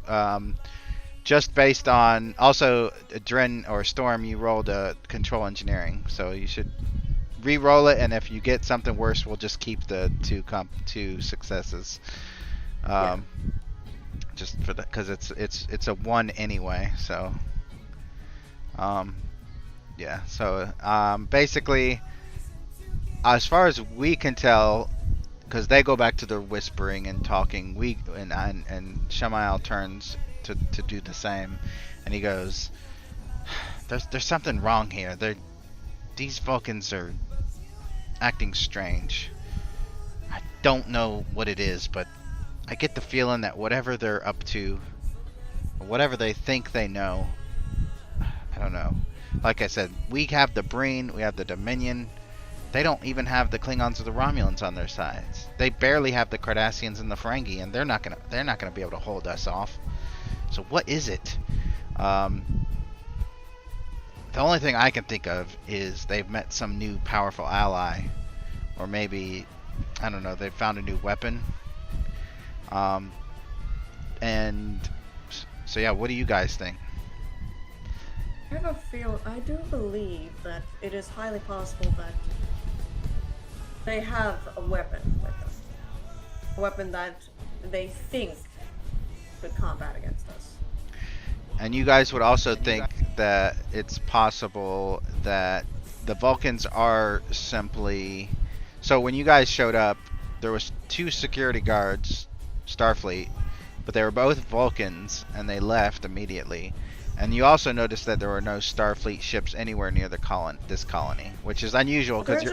just based on also Dren or Storm, you rolled a control engineering, so you should re-roll it, and if you get something worse, we'll just keep the 2 successes. Just for that, because it's a 1 anyway. So, yeah. So basically, as far as we can tell, because they go back to their whispering and talking, and Shamael turns to do the same, and he goes, "There's something wrong here. These Vulcans are acting strange. I don't know what it is, but I get the feeling that whatever they're up to, or whatever they think they know, I don't know. Like I said, we have the Breen, we have the Dominion. They don't even have the Klingons or the Romulans on their sides. They barely have the Cardassians and the Ferengi, and they're not gonna be able to hold us off. So what is it? The only thing I can think of is they've met some new powerful ally, or maybe, I don't know, they've found a new weapon. And so yeah, what do you guys think? I have a feel. I do believe that it is highly possible that they have a weapon with them. A weapon that they think could combat against us. And you guys would also think that it's possible that the Vulcans are simply... So when you guys showed up, there was 2 security guards, Starfleet, but they were both Vulcans, and they left immediately. And you also noticed that there were no Starfleet ships anywhere near this colony, which is unusual because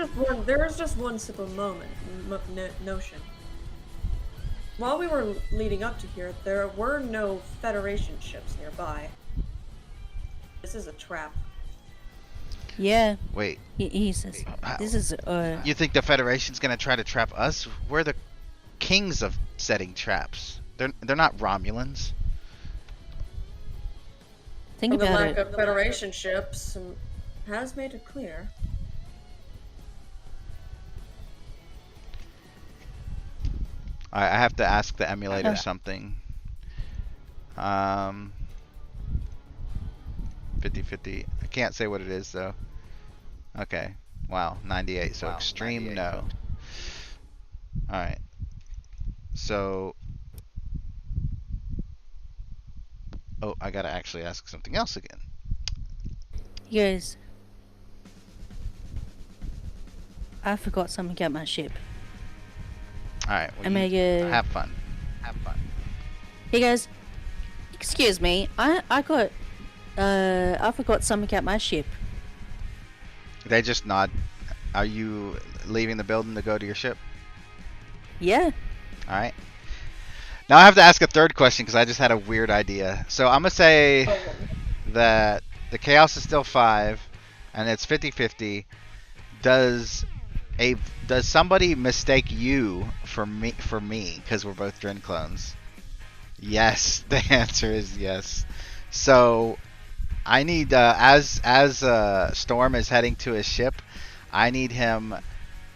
there is just one simple notion. While we were leading up to here, there were no Federation ships nearby. This is a trap. Yeah. Wait. He says, this is, You think the Federation's gonna try to trap us? We're the kings of setting traps. They're not Romulans. think The about lack it. of Federation ships has made it clear. I have to ask the emulator something. 50-50. I can't say what it is though. Okay. Wow. 98. So extreme no. Alright. So... Oh, I gotta actually ask something else again. Yes. I forgot something at my ship. Alright. Well, have fun. Have fun. Hey guys, excuse me. I forgot something at my ship. They just nod. Are you leaving the building to go to your ship? Yeah. Alright. Now I have to ask a third question because I just had a weird idea. So I'm going to say that the chaos is still 5 and it's 50-50. Does somebody mistake you for me because we're both Dren clones? Yes, the answer is yes. So I need as Storm is heading to his ship, I need him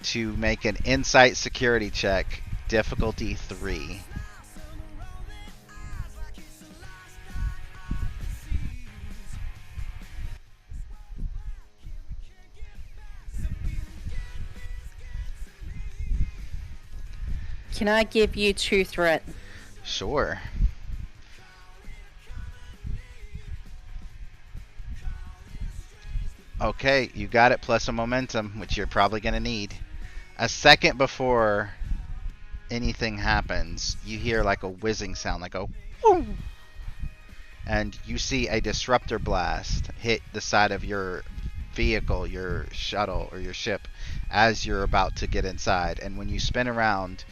to make an insight security check, difficulty 3. Can I give you 2 threat? Sure. Okay, you got it, plus a momentum, which you're probably going to need. A second before anything happens, you hear like a whizzing sound, like a whoo! And you see a disruptor blast hit the side of your vehicle, your shuttle, or your ship, as you're about to get inside. And when you spin around,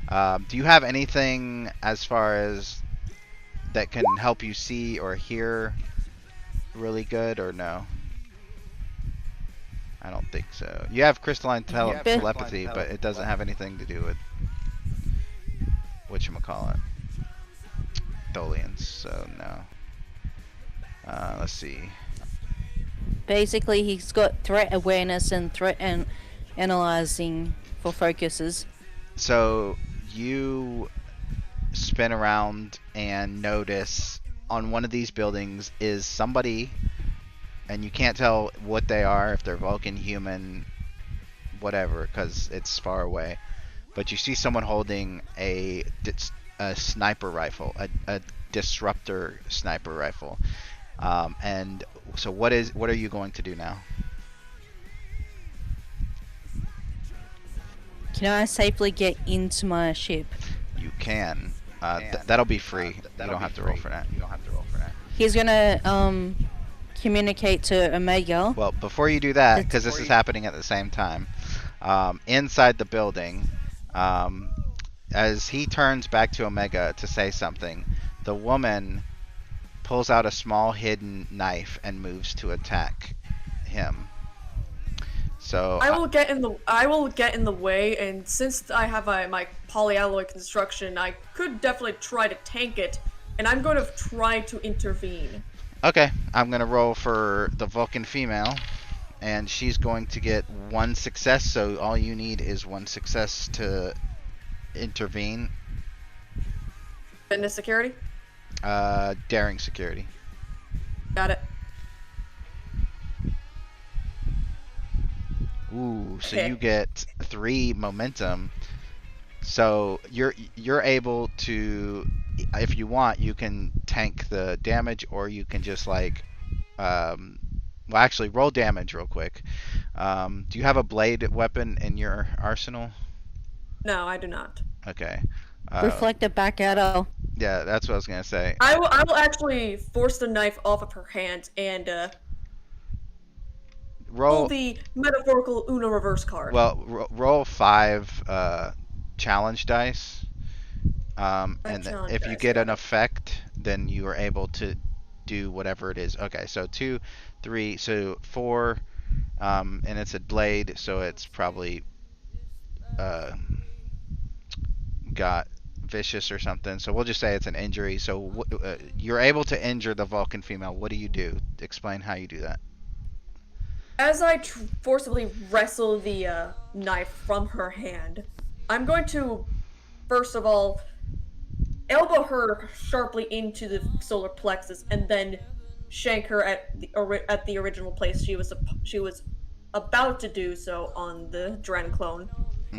do you have anything as far as that can help you see or hear really good, or no? I don't think so. You have crystalline telepathy, but it doesn't have anything to do with whatchamacallit, Tholians, so no. Let's see. Basically, he's got threat awareness and threat and analyzing for focuses. So you spin around and notice on one of these buildings is somebody, and you can't tell what they are, if they're Vulcan, human, whatever, because it's far away. But you see someone holding a sniper rifle, a disruptor sniper rifle. And so what are you going to do now? Can I safely get into my ship? You can. That'll be free. You don't have to roll for that. He's gonna communicate to Omega. Well, before you do that, because this is happening at the same time, inside the building, as he turns back to Omega to say something, the woman pulls out a small hidden knife and moves to attack him. So I will get in the way, and since I have my polyalloy construction, I could definitely try to tank it, and I'm going to try to intervene. Okay, I'm gonna roll for the Vulcan female, and she's going to get 1 success. So all you need is 1 success to intervene. Fitness security? Daring security. Got it. Ooh, so you get 3 momentum. So you're able to, if you want, you can tank the damage, or you can just like, well, actually, roll damage real quick. Do you have a blade weapon in your arsenal? No, I do not. Okay. Reflect it back at her. Yeah, that's what I was gonna say. I will actually force the knife off of her hand and Roll pull the metaphorical Uno reverse card. Well, roll 5 challenge dice, and if you get an effect, then you are able to do whatever it is. Okay, so 2, 3, so 4, and it's a blade, so it's probably got vicious or something. So we'll just say it's an injury. So you're able to injure the Vulcan female. What do you do? Explain how you do that. As I forcibly wrestle the knife from her hand, I'm going to, first of all, elbow her sharply into the solar plexus, and then shank her at the original place she was about to do so on the Dren clone.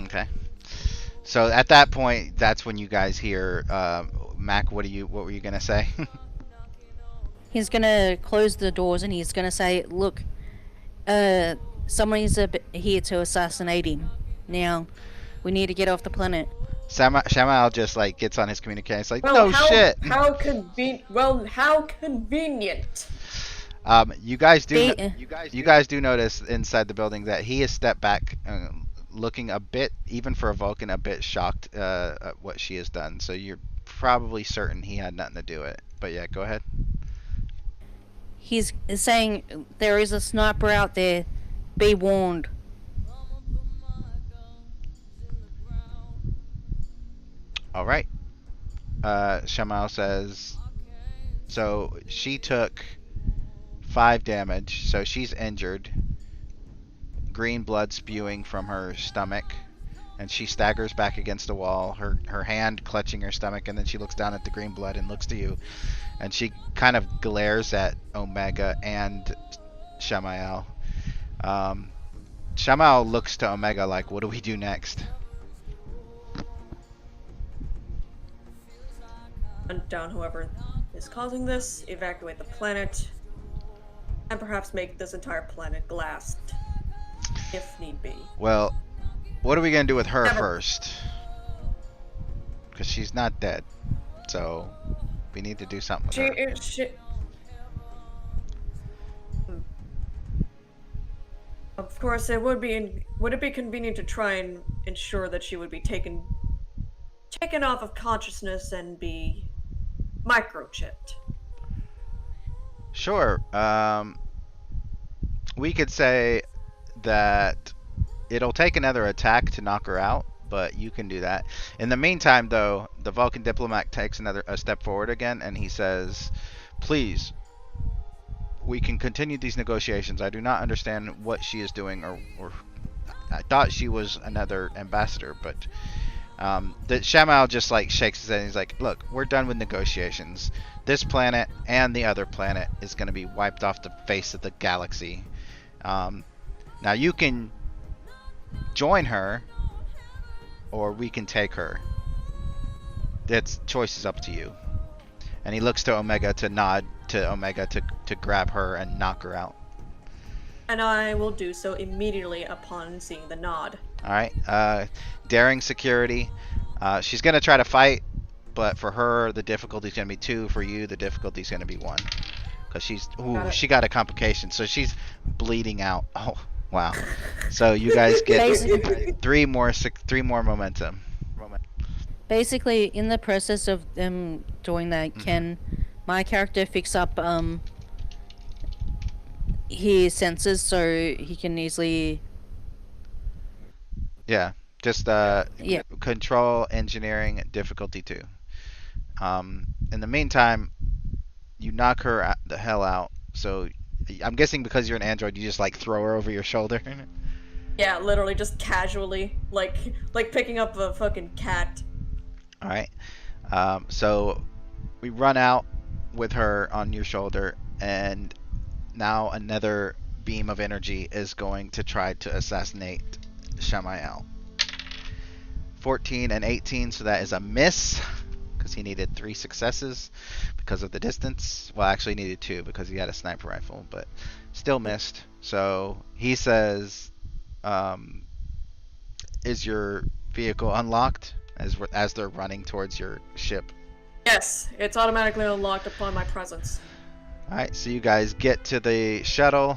Okay. So at that point, that's when you guys hear Mac. What were you gonna say? He's gonna close the doors and he's gonna say, "Look, someone's here to assassinate him. Now, we need to get off the planet." Shamal just like gets on his communicator. It's like, Well, no shit. How convenient. Well, how convenient. You guys do notice inside the building that he has stepped back, looking a bit, even for a Vulcan, a bit shocked at what she has done. So you're probably certain he had nothing to do with it. But yeah, go ahead. He's saying there is a sniper out there. Be warned. All right. Shamal says, so she took 5 damage. So she's injured. Green blood spewing from her stomach. And she staggers back against the wall, her hand clutching her stomach, and then she looks down at the green blood and looks to you. And she kind of glares at Omega and Shamael. Shamael looks to Omega like, what do we do next? Hunt down whoever is causing this, evacuate the planet, and perhaps make this entire planet glassed, if need be. Well, what are we going to do with her Never. first? Because she's not dead. So, we need to do something with her. Of course, would it be convenient to try and ensure that she would be taken off of consciousness and be microchipped? Sure. We could say that it'll take another attack to knock her out, but you can do that. In the meantime, though, the Vulcan diplomat takes a step forward again, and he says, please, we can continue these negotiations. I do not understand what she is doing, or I thought she was another ambassador, but the Shamael just like shakes his head and he's like, look, we're done with negotiations. This planet and the other planet is going to be wiped off the face of the galaxy. Now you can join her, or we can take her. That choice is up to you. And he looks to Omega to nod to Omega to grab her and knock her out. And I will do so immediately upon seeing the nod. Alright, daring security. She's going to try to fight, but for her, the difficulty is going to be 2. For you, the difficulty is going to be 1. Because she got a complication, so she's bleeding out. Oh, wow. So you guys get 3 more momentum. Basically, in the process of them doing that, can my character fix up his senses so he can easily... Yeah, just control engineering difficulty 2. In the meantime, you knock her the hell out. So I'm guessing because you're an android, you just like throw her over your shoulder. Yeah, literally just casually, like picking up a fucking cat. All right. So we run out with her on your shoulder, and now another beam of energy is going to try to assassinate Shamael. 14 and 18, so that is a miss, because he needed 3 successes because of the distance. Well, actually needed 2 because he had a sniper rifle, but still missed. So he says, is your vehicle unlocked as they're running towards your ship? Yes, it's automatically unlocked upon my presence. Alright, so you guys get to the shuttle,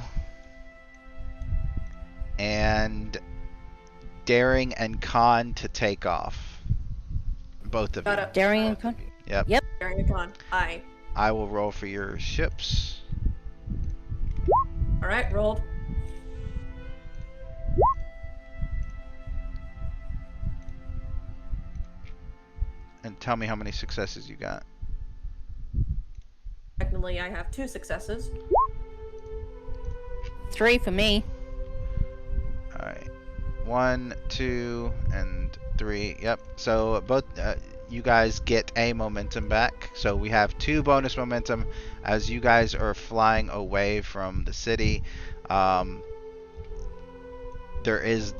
and Daring and Khan to take off. Both of you. Daring and Khan? Yep. Daring and Khan. Aye. I will roll for your ships. Alright, rolled. And tell me how many successes you got. Technically, I have 2 successes. 3 for me. Alright. 1, 2, and 3. Yep. So both you guys get a momentum back. So we have 2 bonus momentum as you guys are flying away from the city. The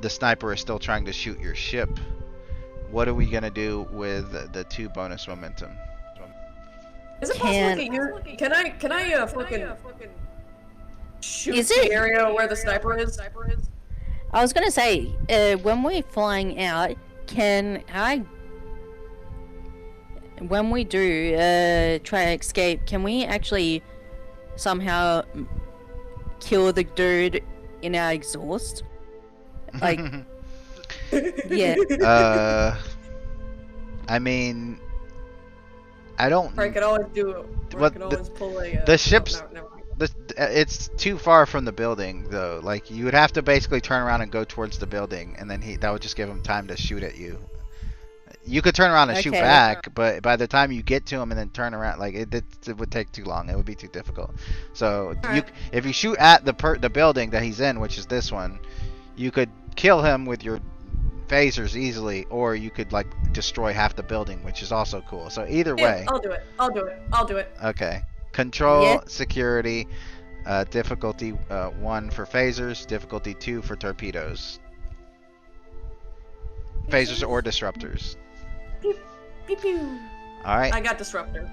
sniper is still trying to shoot your ship. What are we gonna do with the 2 bonus momentum? Is it possible to get Can I fucking shoot Is the it? area where the sniper is? I was gonna say, when we're flying out, when we do try to escape, can we actually somehow kill the dude in our exhaust? Like, yeah. I mean, I don't. Or I could always do. Or I could always pull a. The ships. No, never mind. It's too far from the building, though. Like, you would have to basically turn around and go towards the building, and then that would just give him time to shoot at you. You could turn around and shoot Okay. back, but by the time you get to him and then turn around, like it would take too long. It would be too difficult. So Alright. if you shoot at the building that he's in, which is this one, you could kill him with your phasers easily, or you could like destroy half the building, which is also cool. So either Yeah, way, I'll do it. I'll do it. I'll do it. okay. Control, Yeah. security, difficulty 1 for phasers, difficulty 2 for torpedoes. Phasers or disruptors. Pew, pew, pew. All right. I got disruptor.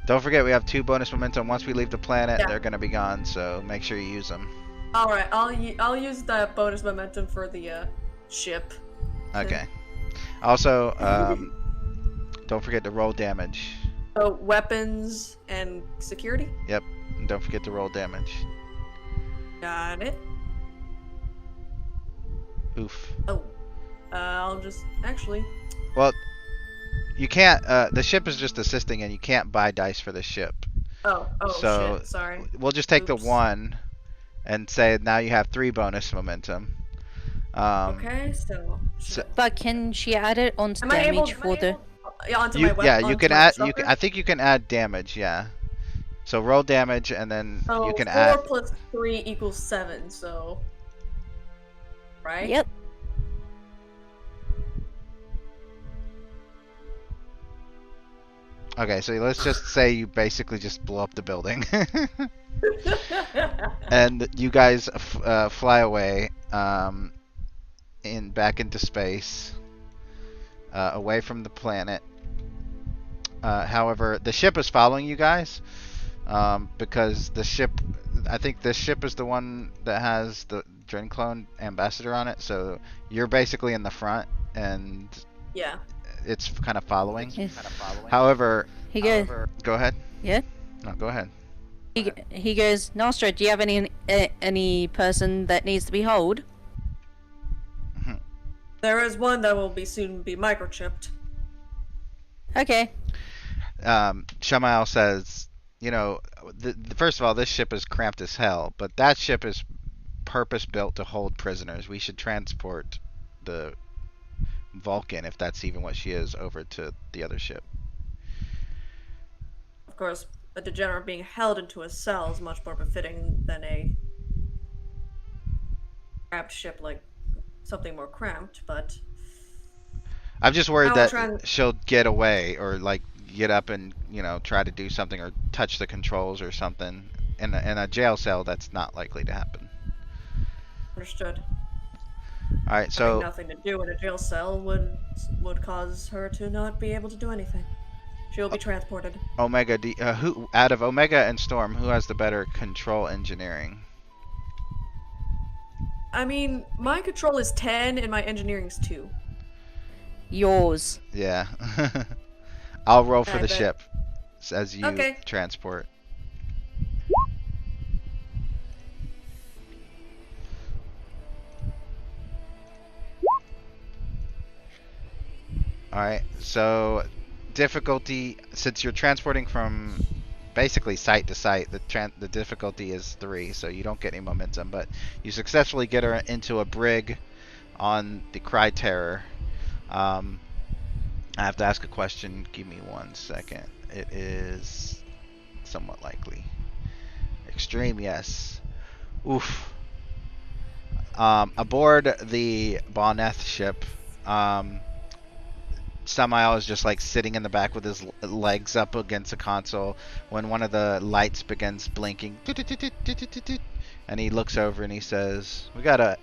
Don't forget we have 2 bonus momentum. Once we leave the planet, Yeah. they're gonna be gone. So make sure you use them. All right, I'll use that bonus momentum for the ship. Okay. Also, don't forget to roll damage. So weapons and security. Yep. And don't forget to roll damage. Got it. Oof. Oh, I'll just actually. Well, you can't. The ship is just assisting, and you can't buy dice for the ship. Oh, So, shit. Sorry. We'll just take Oops. the 1, and say now you have 3 bonus momentum. Okay, so. But can she add it onto Am I able? damage for the? Yeah, onto You my weapon. yeah, you onto can my add. disruptor? I think you can add damage. Yeah. So roll damage, and then So you can 4 add. plus 3 equals 7. So. Right. Yep. Okay, so let's just say you basically just blow up the building, and you guys fly away, back into space, away from the planet. However, the ship is following you guys, because the ship, I think this ship is the one that has the Dren Clone ambassador on it. So you're basically in the front, and Yeah. it's kind of following. Yes. However, He goes. go ahead. Yeah. No, go ahead. He goes. Nostra, do you have any person that needs to be held? There is one that will be soon be microchipped. Okay. Shamael says, you know, first of all, this ship is cramped as hell, but that ship is purpose built to hold prisoners. We should transport the Vulcan, if that's even what she is, over to the other ship. Of course, a degenerate being held into a cell is much more befitting than a cramped ship like something more cramped, but I'm just worried I'll that try and- she'll get away, or like get up and, you know, try to do something, or touch the controls or something. In a jail cell, that's not likely to happen. understood. All right, Having so nothing to do in a jail cell would cause her to not be able to do anything. She will be transported. Omega, who out of Omega and Storm, who has the better control engineering? I mean, my control is 10 and my engineering's 2. Yours. Yeah. I'll roll for I the bet. ship as you Okay. transport. Alright, so difficulty, since you're transporting from basically site to site, the difficulty is 3, so you don't get any momentum, but you successfully get her into a brig on the Cry Terror. I have to ask a question. Give me 1 second. It is somewhat likely. Extreme, yes. Oof. Aboard the Boneth ship, Samael is just like sitting in the back with his legs up against a console when one of the lights begins blinking. And he looks over and he says, "We got a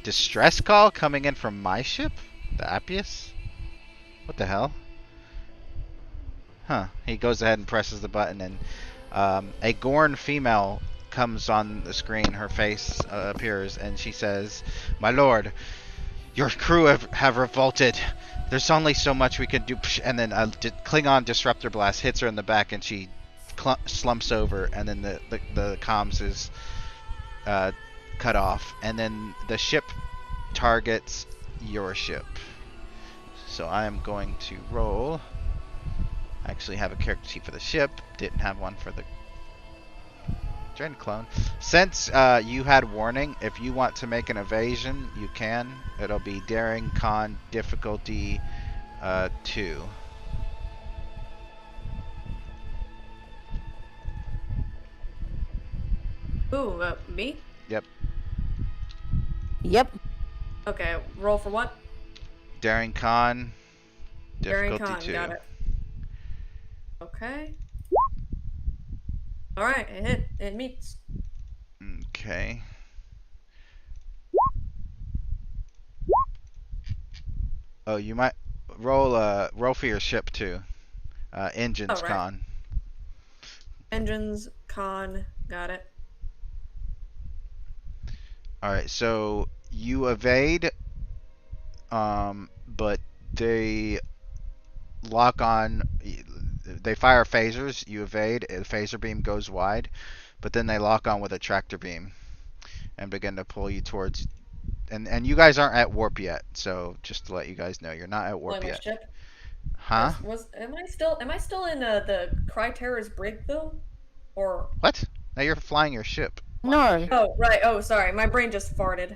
distress call coming in from my ship? The Appius? What the hell?" Huh. He goes ahead and presses the button, and a Gorn female comes on the screen. Her face appears, and she says, "My lord, your crew have revolted. There's only so much we can do." And then a Klingon disruptor blast hits her in the back, and she slumps over, and then the comms is cut off, and then the ship targets your ship. So I am going to roll. I actually have a character sheet for the ship. Didn't have one for the Dren Clone. Since you had warning, if you want to make an evasion, you can. It'll be daring, con, difficulty 2. Ooh, me? Yep. Yep. Okay, roll for what? Daring Con, Daring difficulty con, 2. got it. Okay. Alright, it hit. It meets. Okay. Oh, you might roll for your ship too. Engines Alright. Con. Engines, con, got it. All right, so you evade, but they lock on. They fire phasers. You evade. A phaser beam goes wide, but then they lock on with a tractor beam and begin to pull you towards. And you guys aren't at warp yet, so just to let you guys know, you're not at Flying warp my yet. ship. Huh? Am I still in the Cry Terror's brig though? Or What? Now you're flying your ship. No. oh right, oh sorry, my brain just farted.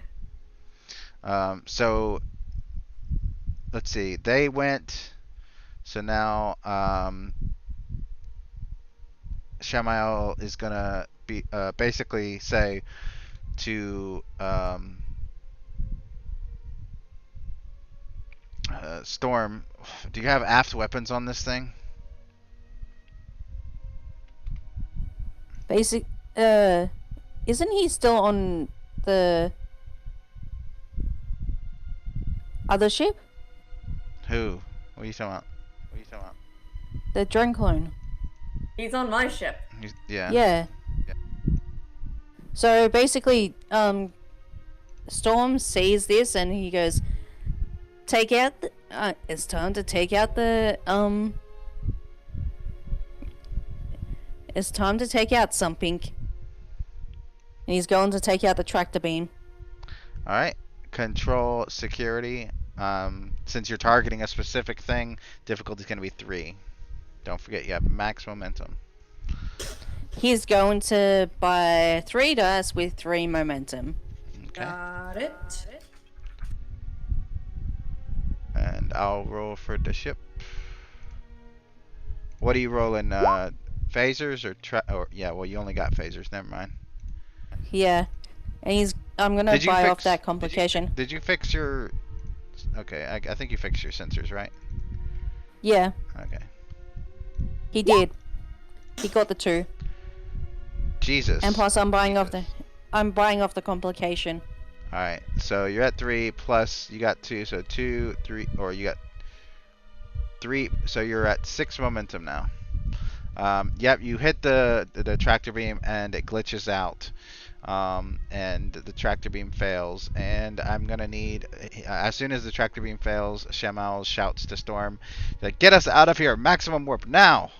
So let's see. They went. So now, Shamael is gonna be basically say to Storm, do you have aft weapons on this thing? Basic. Isn't he still on the other ship? Who? What are you talking about? What are you talking about? The drone clone. He's on my ship. Yeah. Yeah. So basically, Storm sees this and he goes, "Take out. It's time to take out the It's time to take out something." And he's going to take out the tractor beam. All right. Control security. Since you're targeting a specific thing, difficulty is gonna be 3. Don't forget you have max momentum. He's going to buy 3 dice with 3 momentum. Okay. Got it. And I'll roll for the ship. What are you rolling? Phasers or yeah? Well, you only got phasers. Never mind. Yeah. And I'm gonna Did you buy off fix- that complication. Did you fix your? Okay, I think you fixed your sensors, right? Yeah, Okay. he did. He got the 2. Jesus. And plus I'm buying off the complication. All right. So you're at 3 plus you got 2, so 2, 3, or you got 3. So you're at 6 momentum now. Yep, you hit the tractor beam and it glitches out. And the tractor beam fails, and I'm gonna need as soon as the tractor beam fails, Shamal shouts to Storm, like, "Get us out of here! Maximum warp now!"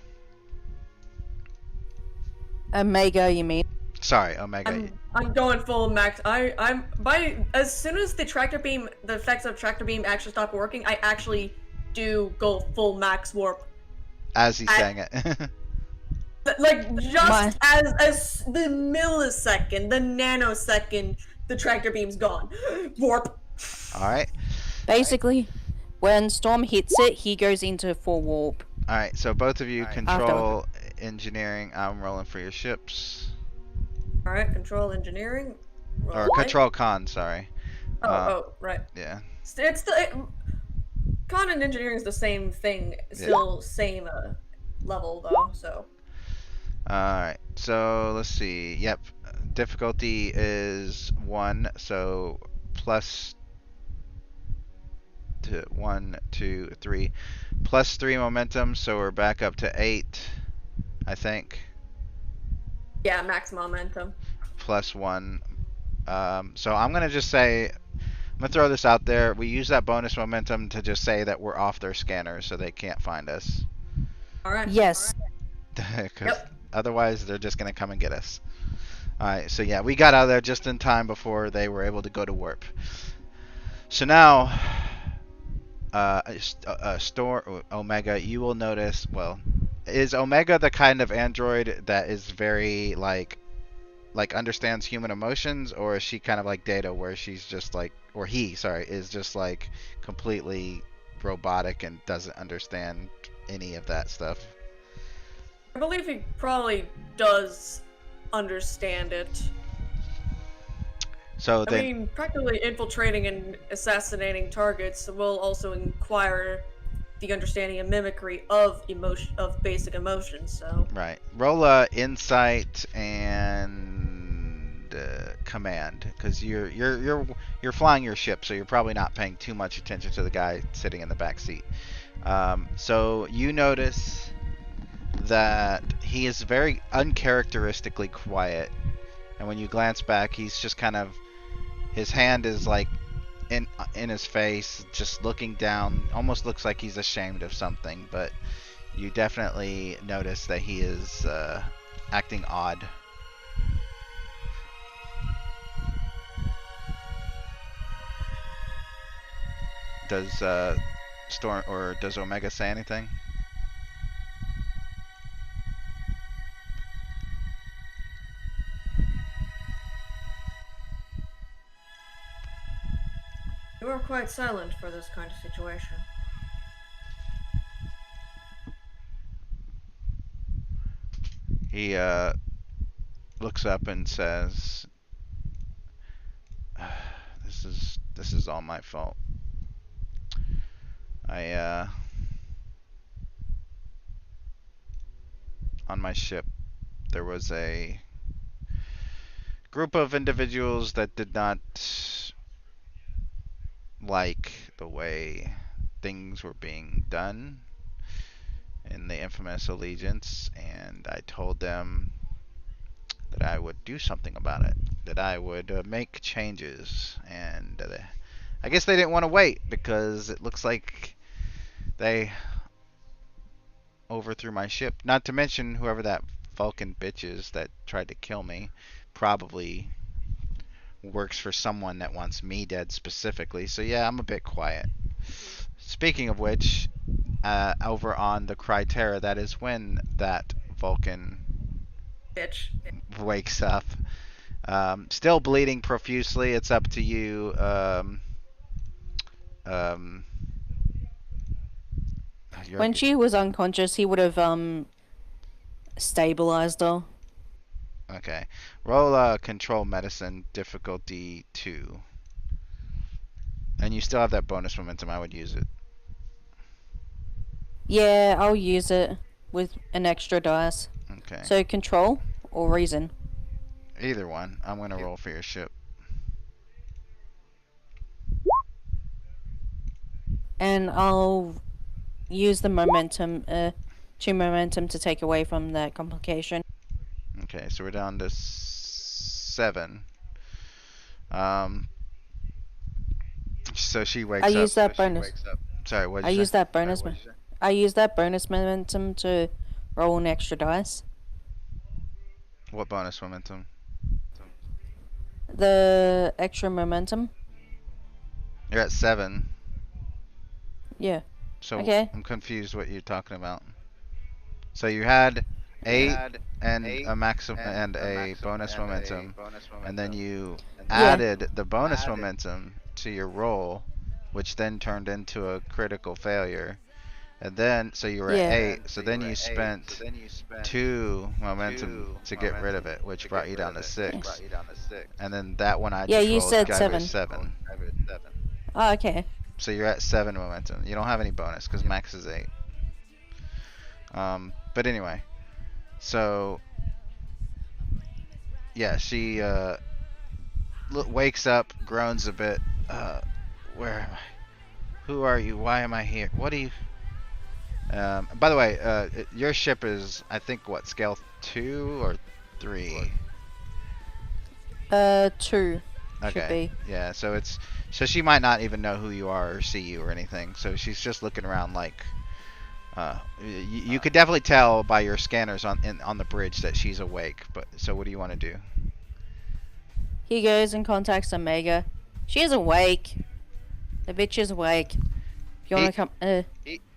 Omega, you mean? Sorry, Omega. I'm going full max. I'm by as soon as the effects of tractor beam actually stop working, I actually do go full max warp. As he's saying it. Like just as the millisecond, the nanosecond, the tractor beam's gone. Warp. All right. Basically, when Storm hits it, he goes into full warp. All right. So both of you control engineering. I'm rolling for your ships. All right, control engineering. Or control con. Sorry. Oh, right. Yeah. It's con and engineering is the same thing. Still same level though. So. Alright, so let's see. Yep, difficulty is 1, so plus 1, 2, 3. Plus 3 momentum, so we're back up to 8, I think. Yeah, max momentum. Plus 1. So I'm going to just say, I'm going to throw this out there. We use that bonus momentum to just say that we're off their scanners so they can't find us. Alright. Yes. Yep. Otherwise, they're just going to come and get us. Alright, so yeah, we got out of there just in time before they were able to go to warp. So now, Omega, you will notice, well, is Omega the kind of android that is very, like understands human emotions, or is she kind of like Data, where she's just like, or he, sorry, is just like completely robotic and doesn't understand any of that stuff. I believe he probably does understand it. So I then, mean, practically infiltrating and assassinating targets will also inquire the understanding and mimicry of basic emotions. So right, roll insight and command, because you're flying your ship, so you're probably not paying too much attention to the guy sitting in the back seat. So you notice that he is very uncharacteristically quiet, and when you glance back, he's just kind of, his hand is like in his face, just looking down, almost looks like he's ashamed of something, but you definitely notice that he is acting odd. Does Storm or does Omega say anything? you are quite silent for this kind of situation. He looks up and says, "This is all my fault. I on my ship there was a group of individuals that did not like the way things were being done in the infamous Allegiance, and I told them that I would do something about it, that I would make changes, and I guess they didn't want to wait, because it looks like they overthrew my ship. Not to mention whoever that Vulcan bitch is that tried to kill me probably works for someone that wants me dead specifically. So yeah, I'm a bit quiet. Speaking of which, over on the Cryterra, that is when that Vulcan Bitch. wakes up. Still bleeding profusely. It's up to you. When she was unconscious, he would have stabilized her. Okay. Roll control medicine difficulty 2. And you still have that bonus momentum. I would use it. Yeah, I'll use it with an extra dice. Okay. So control or reason? Either one. I'm going to roll for your ship. And I'll use the momentum, 2 momentum to take away from that complication. Okay, so we're down to 7. So she wakes I up. use that bonus. Sorry, what did I you use say? that bonus. I use that bonus momentum to roll an extra dice. What bonus momentum? The extra momentum. You're at 7. Yeah. So Okay. I'm confused what you're talking about. So you had 8 and a maximum and a bonus momentum, and then you added the bonus momentum to your roll, which then turned into a critical failure. And then, so you were at 8, so then you spent 2 momentum to get rid of it, which brought you down to 6. And then that one I Yeah, just you rolled said gave 7. you 7. Oh, okay. So you're at 7 momentum. You don't have any bonus because max is 8. But anyway, so yeah, she wakes up, groans a bit. Where am I? Who are you? Why am I here? What do you? By the way, your ship is, I think, what, scale 2 or 3? 2 should Okay. be. Yeah, so she might not even know who you are or see you or anything. So she's just looking around like, you could definitely tell by your scanners on the bridge that she's awake. But so what do you want to do? He goes and contacts Omega. She is awake. The bitch is awake. You wanna come?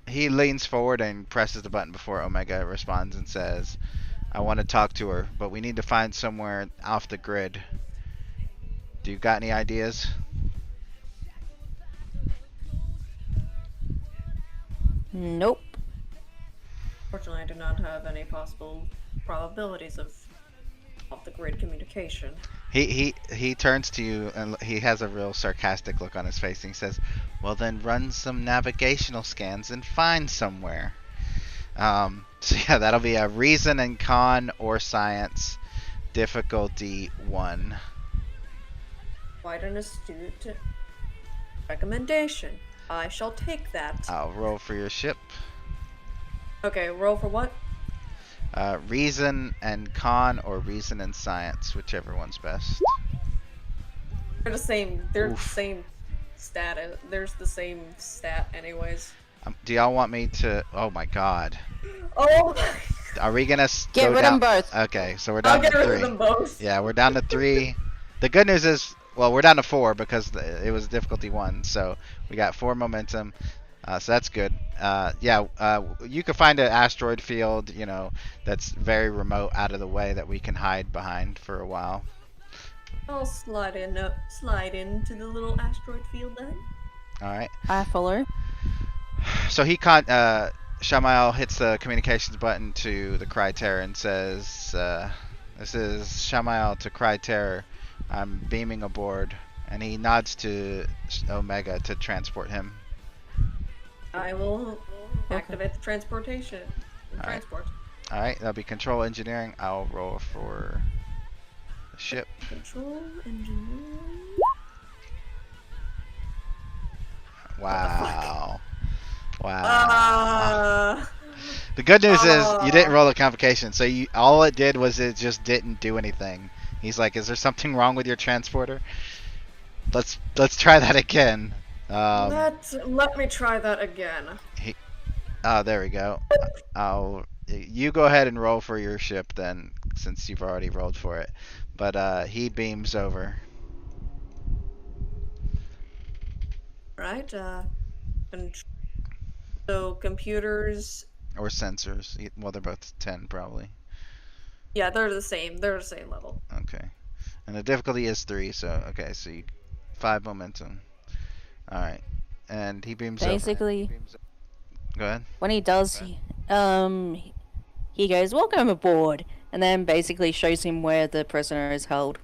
He leans forward and presses the button before Omega responds and says, "I want to talk to her, but we need to find somewhere off the grid. Do you got any ideas?" Nope. Fortunately, I do not have any possible probabilities of off-the-grid communication. He turns to you and he has a real sarcastic look on his face and he says, "Well then, run some navigational scans and find somewhere." So yeah, that'll be a reason and con or science, difficulty 1. Quite an astute recommendation. I shall take that. I'll roll for your ship. Okay, roll for what? Reason and con or reason and science, whichever one's best. They're the same. They're the Oof. same stat. There's the same stat, anyways. Do y'all want me to? Oh my God. Oh, Are we gonna Get go rid of down? them both. Okay, so we're I'll down get to rid 3. of them both. Yeah, we're down to 3. The good news is, well, we're down to 4 because it was difficulty 1, so we got 4 momentum. So that's good. You could find an asteroid field, that's very remote, out of the way, that we can hide behind for a while. I'll slide into the little asteroid field then. All right. I follow. So Shamael hits the communications button to the Cry Terror and says, "This is Shamael to Cry Terror. I'm beaming aboard." And he nods to Omega to transport him. I will activate the transportation. Transport. All right, that'll be control engineering. I'll roll for the ship. Control engineering. Wow. Wow. The good news is you didn't roll a complication, so all it did was it just didn't do anything. He's like, "Is there something wrong with your transporter? Let's try that again." Let me try that again. There we go. You go ahead and roll for your ship then, since you've already rolled for it. But he beams over. Right. So computers. Or sensors. Well, they're both 10 probably. Yeah, they're the same. They're the same level. Okay. And the difficulty is 3, so okay, so 5 momentum. Alright. And he beams Basically, over. Go ahead. when he does, he goes, "Welcome aboard," and then basically shows him where the prisoner is held.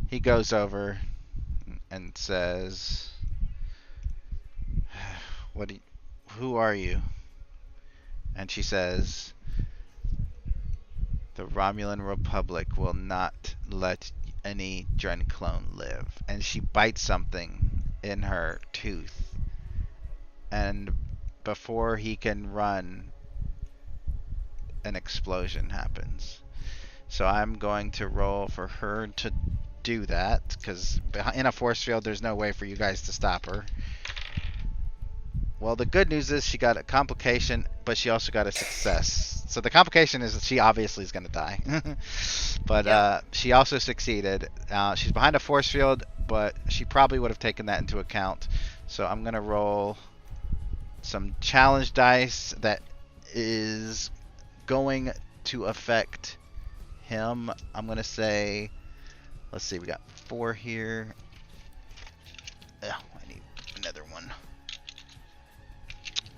He goes over and says, "Who are you?" And she says, "The Romulan Republic will not let any Dren clone live." And she bites something in her tooth. And before he can run, an explosion happens. So I'm going to roll for her to do that, because in a force field, there's no way for you guys to stop her. Well, the good news is she got a complication, but she also got a success. So the complication is that she obviously is going to die. But she also succeeded. She's behind a force field, but she probably would have taken that into account. So I'm going to roll some challenge dice that is going to affect him. I'm going to say, let's see, we got 4 here. Oh, I need another one.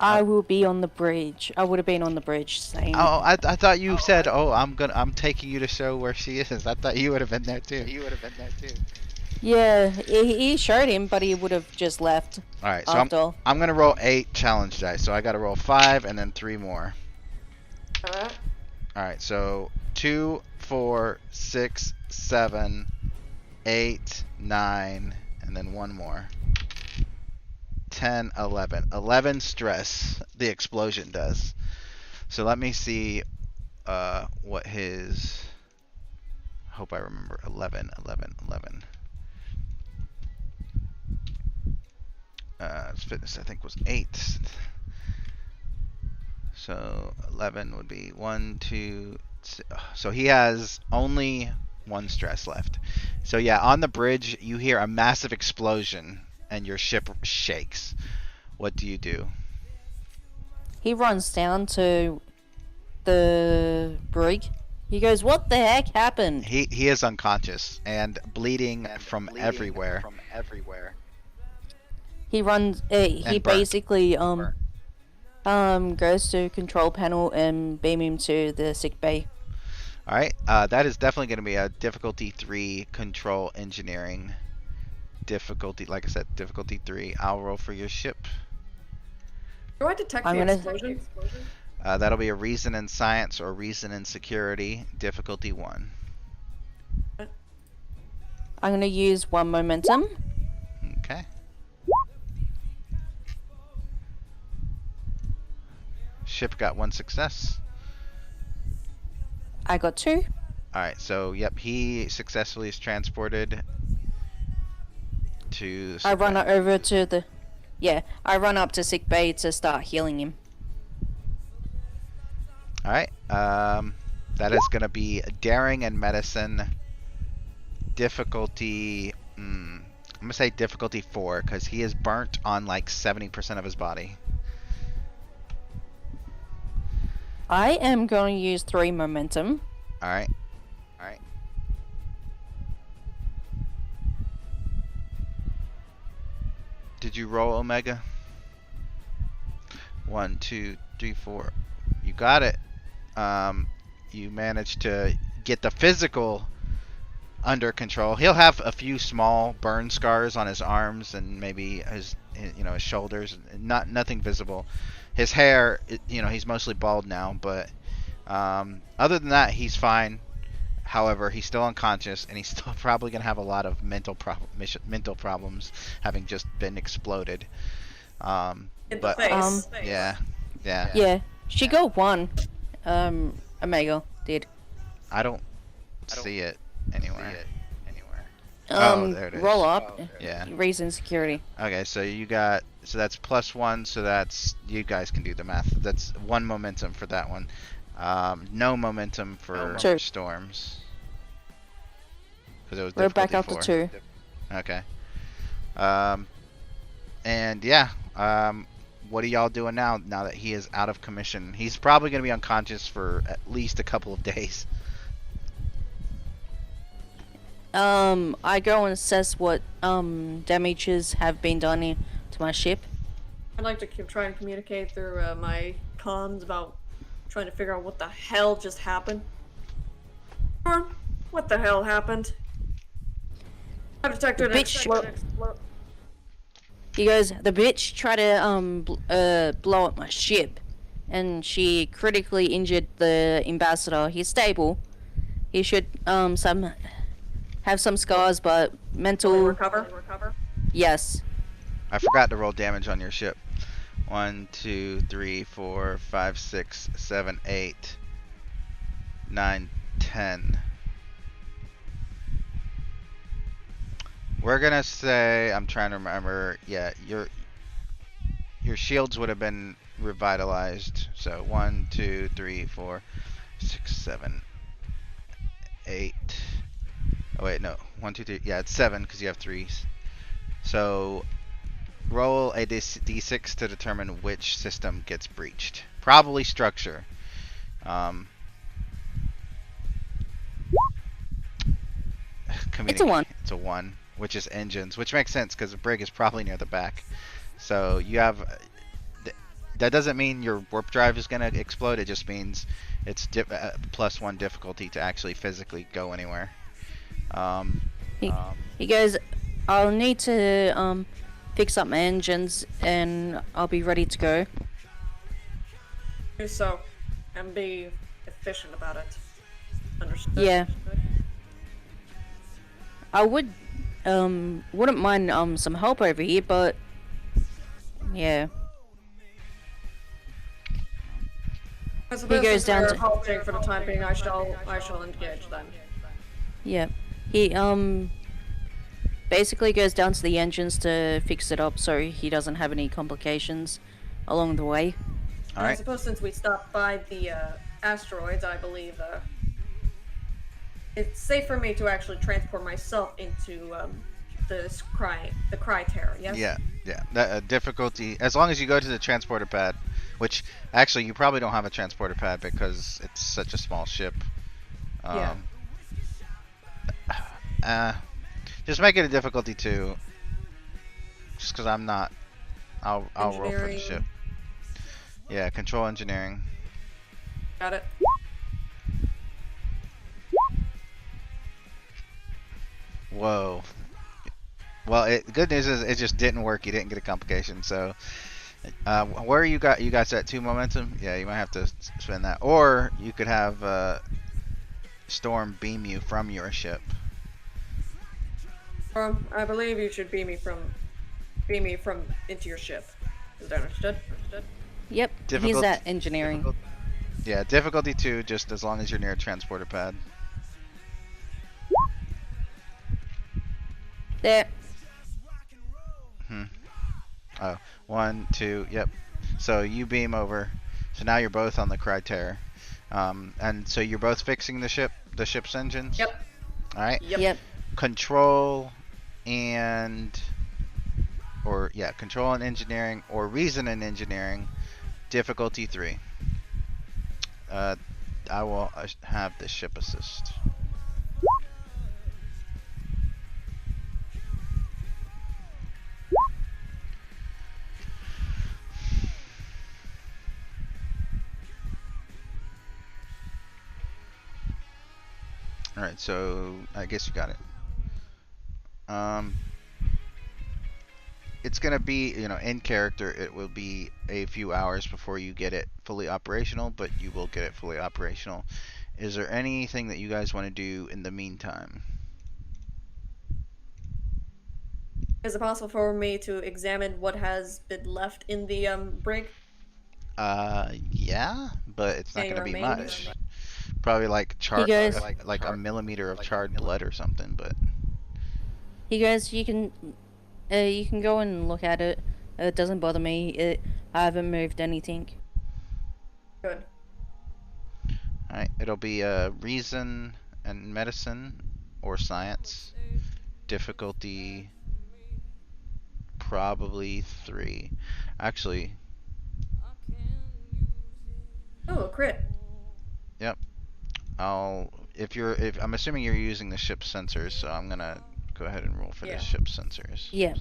I will be on the bridge. I would have been on the bridge saying. Oh, I thought you said, "Oh, I'm taking you to show where she is." I thought you would have been there too. Yeah, he showed him, but he would have just left. All right, so I'm gonna roll 8 challenge dice. So I got to roll 5 and then 3 more. All right, so 2, 4, 6, 7, 8, 9, and then 1 more. 10, 11. 11 stress the explosion does. So let me see what his... Hope I remember. 11. His fitness, I think, was 8. So 11 would be 1, 2... So he has only 1 stress left. So yeah, on the bridge, you hear a massive explosion and your ship shakes. What do you do? He runs down to the brig. He goes, "What the heck happened?" He is unconscious and bleeding from everywhere. He runs. He burnt. basically Goes to control panel and beam him to the sick bay. All right. That is definitely going to be a difficulty 3 control engineering. Difficulty, like I said, difficulty 3. I'll roll for your ship. Do I detect I'm the gonna- explosion? That'll be a reason in science or reason in security. Difficulty 1. I'm gonna use 1 momentum. Okay. Ship got 1 success. I got 2. Alright, so yep, he successfully is transported to the I run sick bay. over to the... Yeah, I run up to sick bay to start healing him. Alright, that is going to be daring and medicine. Difficulty, I'm going to say difficulty 4, because he is burnt on like 70% of his body. I am going to use 3 momentum. Alright. Alright. Did you roll Omega? 1, 2, 3, 4. You got it. You managed to get the physical under control. He'll have a few small burn scars on his arms and maybe his his shoulders. Nothing visible. His hair, he's mostly bald now, but other than that, he's fine. However, he's still unconscious, and he's still probably gonna have a lot of mental problems, having just been exploded. In the But face. yeah. Yeah, she got 1. Omega did. I don't see it anywhere. There it is. Roll up. Yeah. Reason security. Okay, so that's +1, so that's, you guys can do the math. That's 1 momentum for that one. No momentum for Two. storms. Because it was We're back difficulty up to 4. 2. Okay. And yeah, what are y'all doing now that he is out of commission? He's probably going to be unconscious for at least a couple of days. I go and assess what damages have been done to my ship. I'd like to try and communicate through my comms about trying to figure out what the hell just happened. Or what the hell happened? I detected an Bitch. explosion. He goes, the bitch tried to blow up my ship, and she critically injured the ambassador. He's stable. He should have some scars, but mental. Recover. Yes. I forgot to roll damage on your ship. 1, 2, 3, 4, 5, 6, 7, 8, 9, 10. We're gonna say, I'm trying to remember. Yeah, your shields would have been revitalized. So 1, 2, 3, 4, 6, 7, 8. Oh wait, no. 1, 2, 3. Yeah, it's 7 because you have 3s. So roll a d6 to determine which system gets breached. Probably structure. It's a 1. It's a 1, which is engines, which makes sense because the brig is probably near the back. So you have. That doesn't mean your warp drive is going to explode. It just means it's +1 difficulty to actually physically go anywhere. He goes, I'll need to fix up my engines, and I'll be ready to go. Do so, and be efficient about it. Understood? Yeah. I wouldn't mind some help over here, but yeah. I suppose He goes since down we're to- halting for the time being, I shall engage then. Yeah. He basically goes down to the engines to fix it up so he doesn't have any complications along the way. I Alright. suppose since we stopped by the asteroids, I believe it's safe for me to actually transport myself into the Cryterra, yes? Yeah. That difficulty, as long as you go to the transporter pad, which actually you probably don't have a transporter pad because it's such a small ship. Yeah. Just make it a difficulty 2. Just because I'm not. I'll roll for the Engineering. ship. Yeah, control engineering. Got it. Whoa. Well, good news is it just didn't work. You didn't get a complication. So, where you guys at 2 momentum? Yeah, you might have to spend that, or you could have Storm beam you from your ship. I believe you should beam me from into your ship. Is that understood? Yep, he's Difficult- at engineering. Yeah, difficulty 2, just as long as you're near a transporter pad. There. Oh, 1, 2, yep. So you beam over. So now you're both on the Cryterror. And so you're both fixing the ship's engines? Yep. Alright. Yep. Control and control and engineering, or reason and engineering, difficulty 3. I will have the ship assist. Alright, so I guess you got it. It's gonna be, in character, it will be a few hours before you get it fully operational, but you will get it fully operational. Is there anything that you guys want to do in the meantime? Is it possible for me to examine what has been left in the brig? Yeah, but it's not Any gonna be remains? much. Probably like You guys- like a millimeter of charred blood or something, but You guys, you can go and look at it. It doesn't bother me. I haven't moved anything. Good. alright, it'll be reason and medicine or science. Difficulty probably 3. Actually, Oh, a crit. if I'm assuming you're using the ship sensors, so I'm gonna go ahead and roll for Yeah. the ship sensors. Yeah.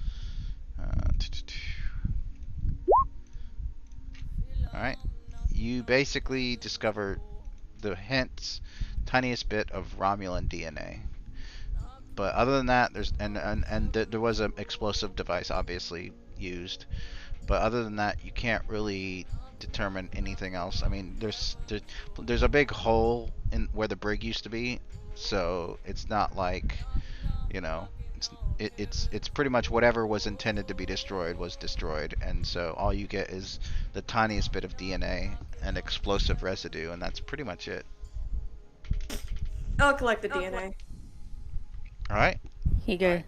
Alright. You basically discover the tiniest bit of Romulan DNA. But other than that, there was an explosive device obviously used. But other than that, you can't really determine anything else. I mean, there's a big hole in where the brig used to be, so it's not like, it's pretty much whatever was intended to be destroyed was destroyed, and so all you get is the tiniest bit of DNA and explosive residue, and that's pretty much it. I'll collect the DNA. All right. Here you go.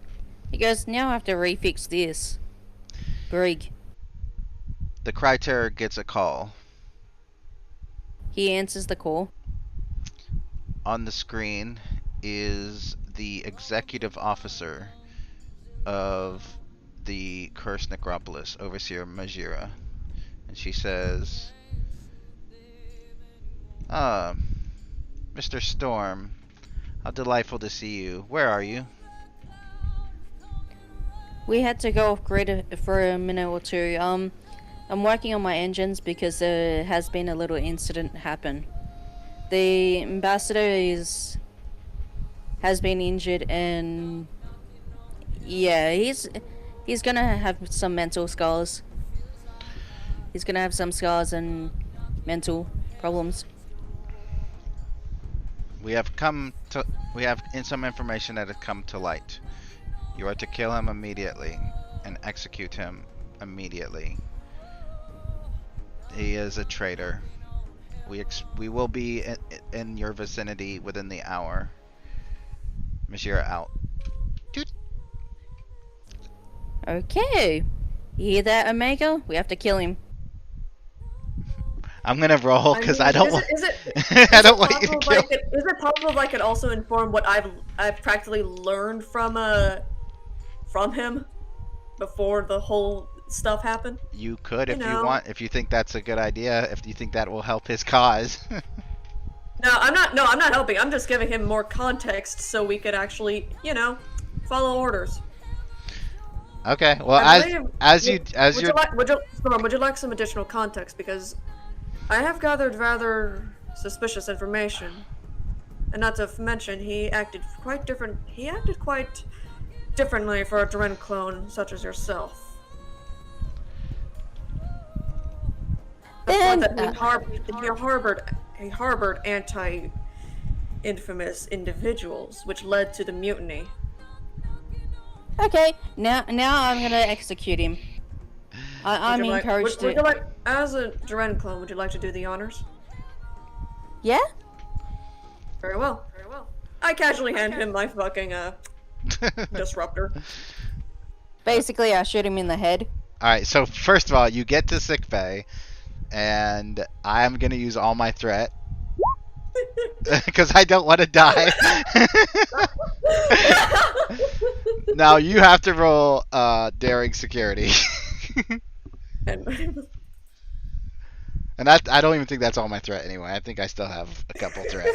You guys now have to refix this brig. The Cryterror gets a call. He answers the call. On the screen is the executive officer of the Cursed Necropolis, Overseer Majira. And she says, Mr. Storm, how delightful to see you. Where are you? We had to go off grid for a minute or two. I'm working on my engines because there has been a little incident happen. The ambassador has been injured, and yeah, he's gonna have some mental scars. He's gonna have some scars and mental problems. We have some information that has come to light. You are to kill him immediately and execute him immediately. He is a traitor. We will be in your vicinity within the hour. Majira out. Toot. Okay. You hear that, Omega? We have to kill him. I'm gonna roll because I don't want. Is it I don't want you to kill. Is it possible I could also inform what I've practically learned from him before the whole stuff happened? You could if you know. want. If you think that's a good idea. If you think that will help his cause. No, I'm not helping. I'm just giving him more context so we could actually, follow orders. Okay. Well, I believe- as you Would you like some additional context? Because I have gathered rather suspicious information. And not to mention, he acted quite different. He acted quite differently for a Dren clone such as yourself. The point Then, that he harbored anti-infamous individuals, which led to the mutiny. okay, now I'm gonna execute him. I'm encouraged would you to. like, as a Dren clone, would you like to do the honors? Yeah. Very well, very well. I casually hand him my fucking disruptor. Basically, I shoot him in the head. All right. So first of all, you get to sick bay, and I'm gonna use all my threat because I don't want to die. Now you have to roll daring security. And And that, I don't even think that's all my threat anyway. I think I still have a couple threat.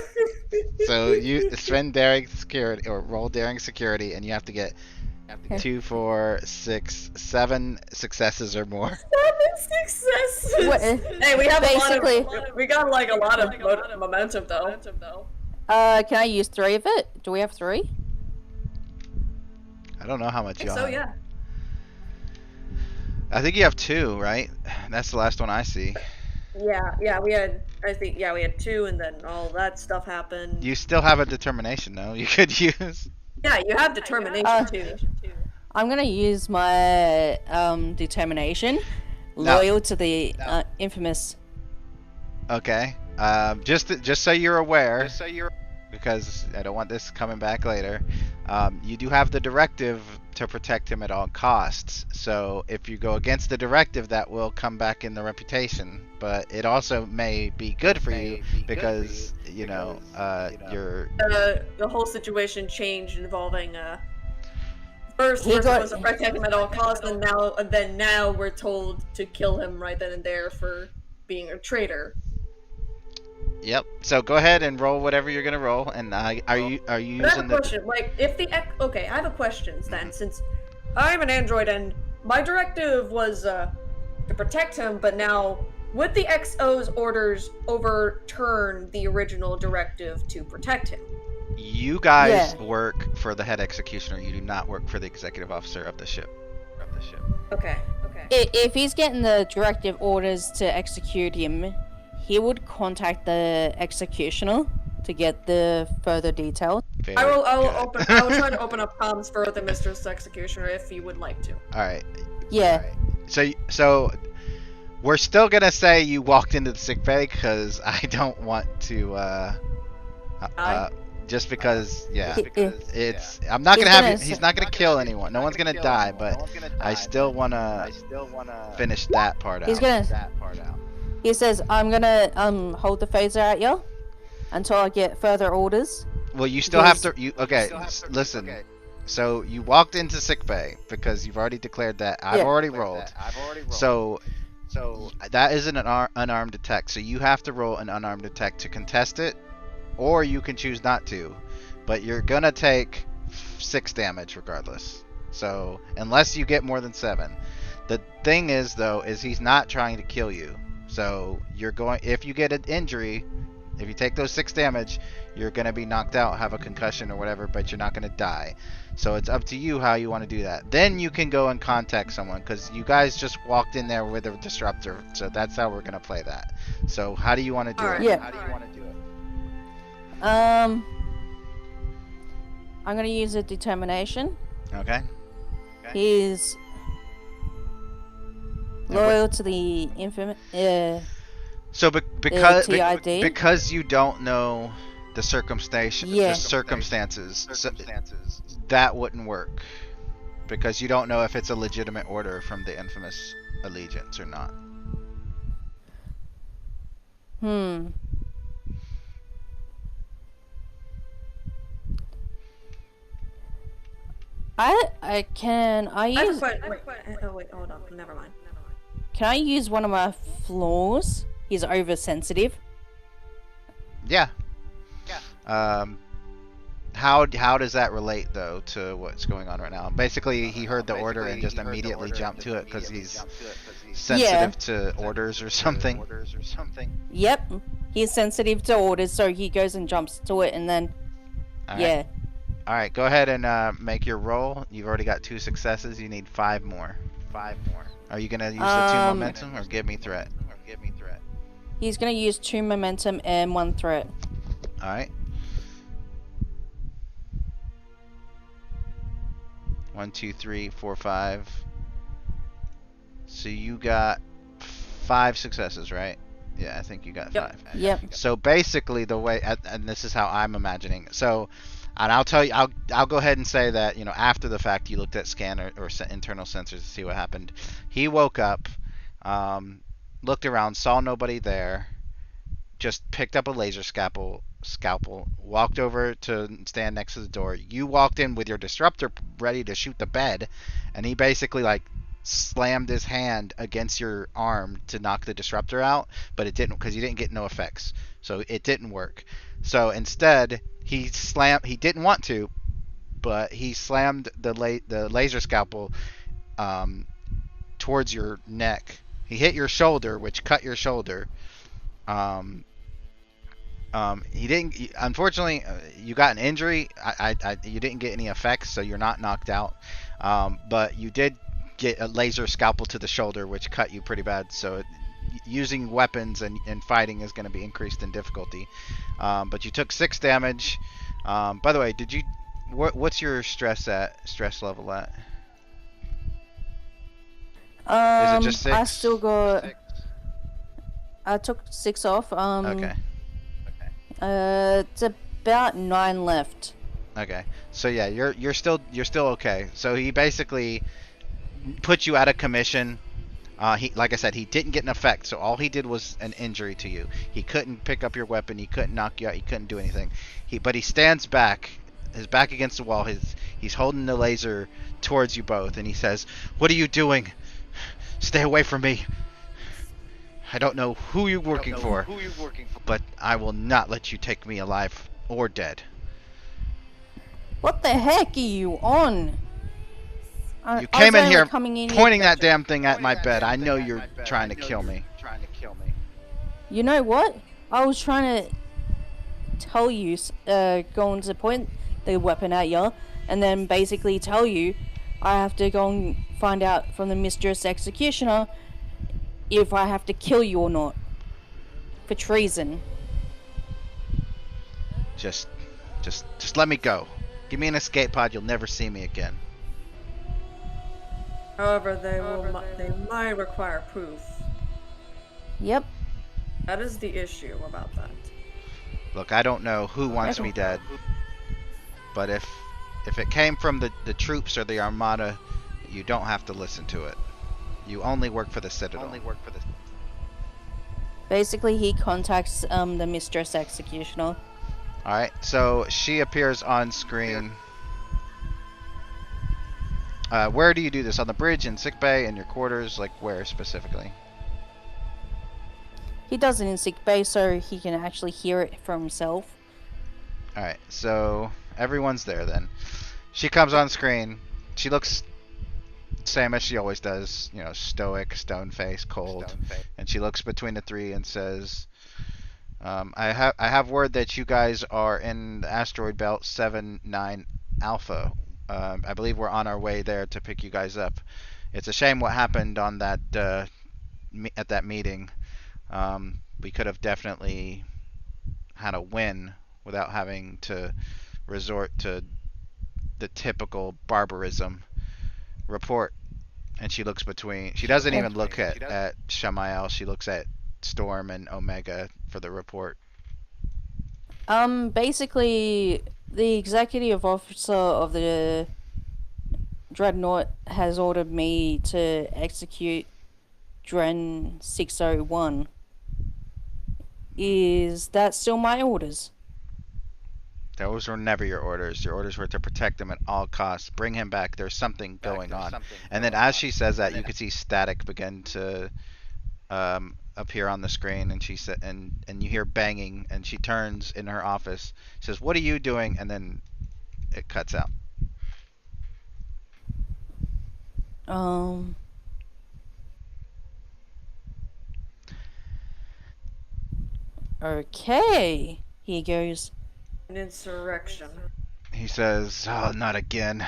So you spend daring security or roll daring security, and you have to get 2, 4, 6, 7 successes or more. 7 successes. What, Hey, we have basically- a lot of, we got like a lot of momentum though. Can I use 3 of it? Do we have 3? I don't know how much you So have. yeah. I think you have 2, right? That's the last one I see. Yeah, we had. I think we had 2, and then all that stuff happened. You still have a determination though. You could use. Yeah, you have determination too. I'm gonna use my determination, No. loyal to the infamous. Okay. Just so you're aware, because I don't want this coming back later. You do have the directive to protect him at all costs. So if you go against the directive, that will come back in the reputation. But it also may be good for you because you're. The whole situation changed involving first He we're got- supposed to protect him at all costs, and now we're told to kill him right then and there for being a traitor. Yep. So go ahead and roll whatever you're gonna roll. And are you But I have using a the? question. Like, if the okay, I have a question then. Since I'm an android and my directive was to protect him, but now would the XO's orders overturn the original directive to protect him? You guys Yeah. work for the head executioner. You do not work for the executive officer of the ship. Okay. If he's getting the directive orders to execute him, he would contact the executioner to get the further details. I will Good. I will try to open up comms for the Mistress Executioner if you would like to. All right. Yeah. So we're still gonna say you walked into the sick bay because I don't want to. Just because, yeah. It's. I'm not He's gonna have. gonna He's s- not gonna kill anyone. No one's gonna die. But I still wanna finish that part out. He's gonna. He says, "I'm gonna hold the phaser at you until I get further orders." Well, you still have Yes. to. Listen. So you walked into sickbay because you've already declared that. I've Yeah. already rolled. So that is an unarmed attack. So you have to roll an unarmed attack to contest it, or you can choose not to. But you're gonna take 6 damage regardless. So unless you get more than 7. The thing is though, is he's not trying to kill you. So you're going. If you get an injury, if you take those 6 damage, you're gonna be knocked out, have a concussion or whatever, but you're not gonna die. So it's up to you how you want to do that. Then you can go and contact someone because you guys just walked in there with a disruptor. So that's how we're gonna play that. So how do you want to do Alright. it? Yeah. How do you want to do it? I'm gonna use a determination. Okay. He's loyal to the infamous. So because TID? because you don't know the circumstances, Yeah. so that wouldn't work because you don't know if it's a legitimate order from the infamous allegiance or not. I I have a use question. Oh wait, hold on. Never mind. can I use one of my flaws? He's oversensitive. Yeah. How does that relate though to what's going on right now? Basically, he heard the order and just immediately jumped to it because sensitive to orders or something? Yep. He's sensitive to orders, so he goes and jumps to it, and then All right. yeah. All right, go ahead and make your roll. You've already got 2 successes. You need 5 more. Are you gonna use the 2 momentum or give me threat? He's gonna use 2 momentum and 1 threat. All right. 1, 2, 3, 4, 5. So you got 5 successes, right? Yeah, I think you got 5. Yep. So basically, the way, and this is how I'm imagining. So, and I'll tell you, I'll go ahead and say that, you know, after the fact, you looked at scanner or internal sensors to see what happened. He woke up, looked around, saw nobody there, just picked up a laser scalpel, walked over to stand next to the door. You walked in with your disruptor ready to shoot the bed, and he basically like slammed his hand against your arm to knock the disruptor out, but it didn't, because you didn't get no effects, so it didn't work. So instead, he didn't want to, but he slammed the laser scalpel towards your neck. He hit your shoulder, which cut your shoulder. He didn't. Unfortunately, you got an injury. You didn't get any effects, so you're not knocked out. But you did get a laser scalpel to the shoulder, which cut you pretty bad. So using weapons and fighting is going to be increased in difficulty. But you took 6 damage. By the way, did you? What's your stress level at? Is it just 6? I still got. I took 6 off. Okay. It's about 9 left. Okay. So yeah, you're still okay. So he basically put you out of commission. Like I said, he didn't get an effect, so all he did was an injury to you. He couldn't pick up your weapon. He couldn't knock you out. He couldn't do anything. But he stands back, his back against the wall. He's holding the laser towards you both, and he says, "What are you doing? Stay away from me. I don't know who you're working for, but I will not let you take me alive or dead." What the heck are you on? You came in here pointing that damn thing at my bed. I know you're trying to kill me. You know what? I was trying to tell you, going to point the weapon at you, and then basically tell you I have to go and find out from the Mistress Executioner if I have to kill you or not. For treason. Just let me go. Give me an escape pod. You'll never see me again. However, they might require proof. Yep. That is the issue about that. Look, I don't know who wants me dead, but if it came from the troops or the Armada, you don't have to listen to it. You only work for the Citadel. Basically, he contacts the Mistress Executioner. Alright, so she appears on screen. Where do you do this? On the bridge, in sickbay, in your quarters? Like, where specifically? He does it in sickbay so he can actually hear it for himself. Alright, so everyone's there then. She comes on screen. She looks same as she always does, you know, stoic, stone face, cold. And she looks between the 3 and says, I have word that you guys are in the asteroid belt 79 Alpha. I believe we're on our way there to pick you guys up. It's a shame what happened on that at that meeting. We could have definitely had a win without having to resort to the typical barbarism. Report. And she looks between. She doesn't even look at Shamael. She looks at Storm and Omega for the report. Basically, the executive officer of the Dreadnought has ordered me to execute Dren 601. Is that still my orders? Those were never your orders. Your orders were to protect him at all costs. Bring him back. There's something going on. And then as she says that, you can see static begin to appear on the screen, and she said, and you hear banging, and she turns in her office, says, "What are you doing?" And then it cuts out. Okay. He goes, An insurrection. He says, "Oh, not again.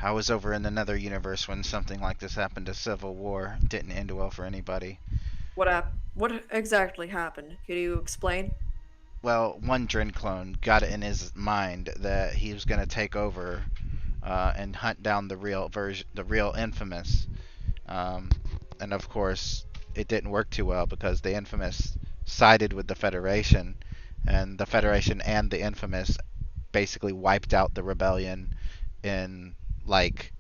I was over in another universe when something like this happened. A civil war didn't end well for anybody. What exactly happened? Could you explain? Well, one Drin clone got it in his mind that he was going to take over and hunt down the real version, the real Infamous. And of course, it didn't work too well because the Infamous sided with the Federation, and the Federation and the Infamous basically wiped out the rebellion in like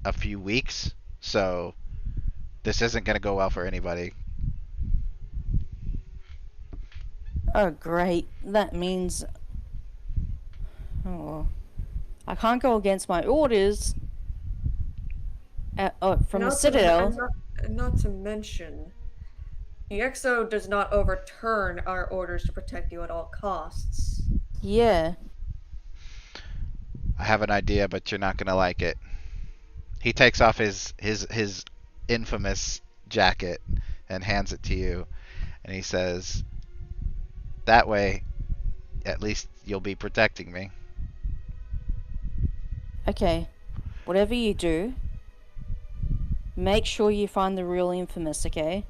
a few weeks. So this isn't going to go well for anybody." oh great. That means... Oh, I can't go against my orders from the Citadel. Not to mention, the EXO does not overturn our orders to protect you at all costs. Yeah. "I have an idea, but you're not going to like it." He takes off his infamous jacket and hands it to you, and he says, "That way, at least you'll be protecting me." Okay. Whatever you do, make sure you find the real Infamous, okay?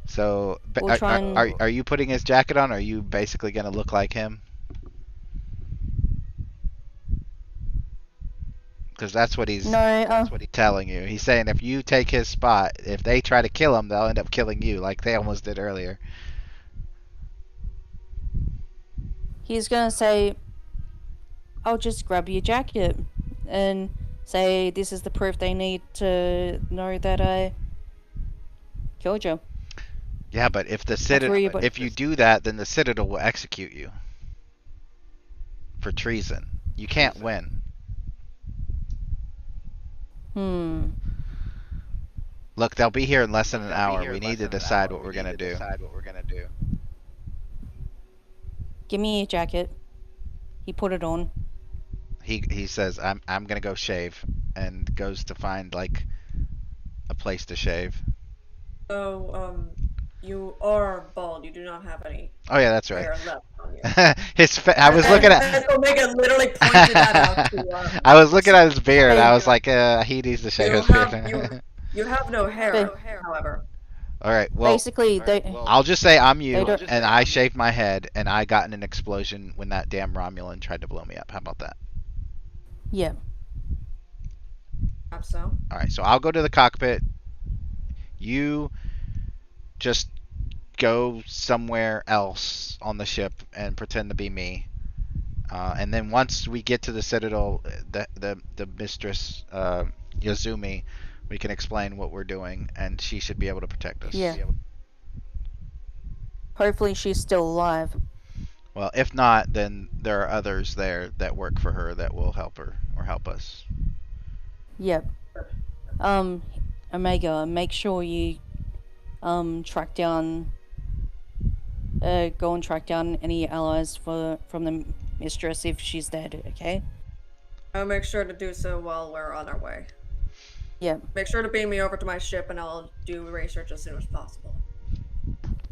So, We'll try and... are you putting his jacket on, or are you basically going to look like him? Because that's what he's telling you. He's saying if you take his spot, if they try to kill him, they'll end up killing you, like they almost did earlier. He's gonna say, I'll just grab your jacket and say this is the proof they need to know that I killed you. Yeah, but if the Citadel, if you do that, then the Citadel will execute you for treason. You can't win. Look, they'll be here in less than an hour. We need to decide what we're gonna do. Give me your jacket. He put it on. He says, I'm gonna go shave," and goes to find like a place to shave. So, you are bald. You do not have any Oh yeah, that's right. hair left on you. I was looking at. Omega literally pointed that out to I was looking at his beard. I was like, he needs to shave his beard. You have no hair, however. All right. Well, basically, I'll just say I'm you, don't- and I shaved my head, and I got in an explosion when that damn Romulan tried to blow me up. How about that? yeah. Perhaps so. All right. So I'll go to the cockpit. You just go somewhere else on the ship and pretend to be me. And then once we get to the Citadel, the mistress Yazumi, we can explain what we're doing, and she should be able to protect us. Yeah. Hopefully she's still alive. Well, if not, then there are others there that work for her that will help her or help us. Yep. Omega, make sure you track down go and track down any allies from the mistress if she's dead, okay? I'll make sure to do so while we're on our way. Yep. Make sure to beam me over to my ship and I'll do research as soon as possible.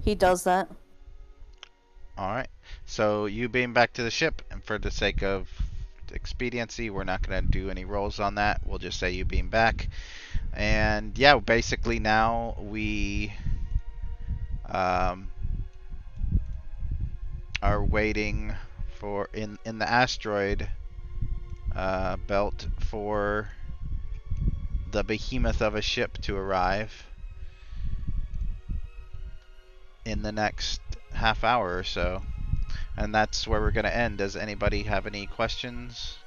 He does that. Alright. So you beam back to the ship, and for the sake of expediency, we're not going to do any rolls on that. We'll just say you beam back. And yeah, basically now we are waiting for in the asteroid belt for the behemoth of a ship to arrive in the next half hour or so. And that's where we're going to end. Does anybody have any questions?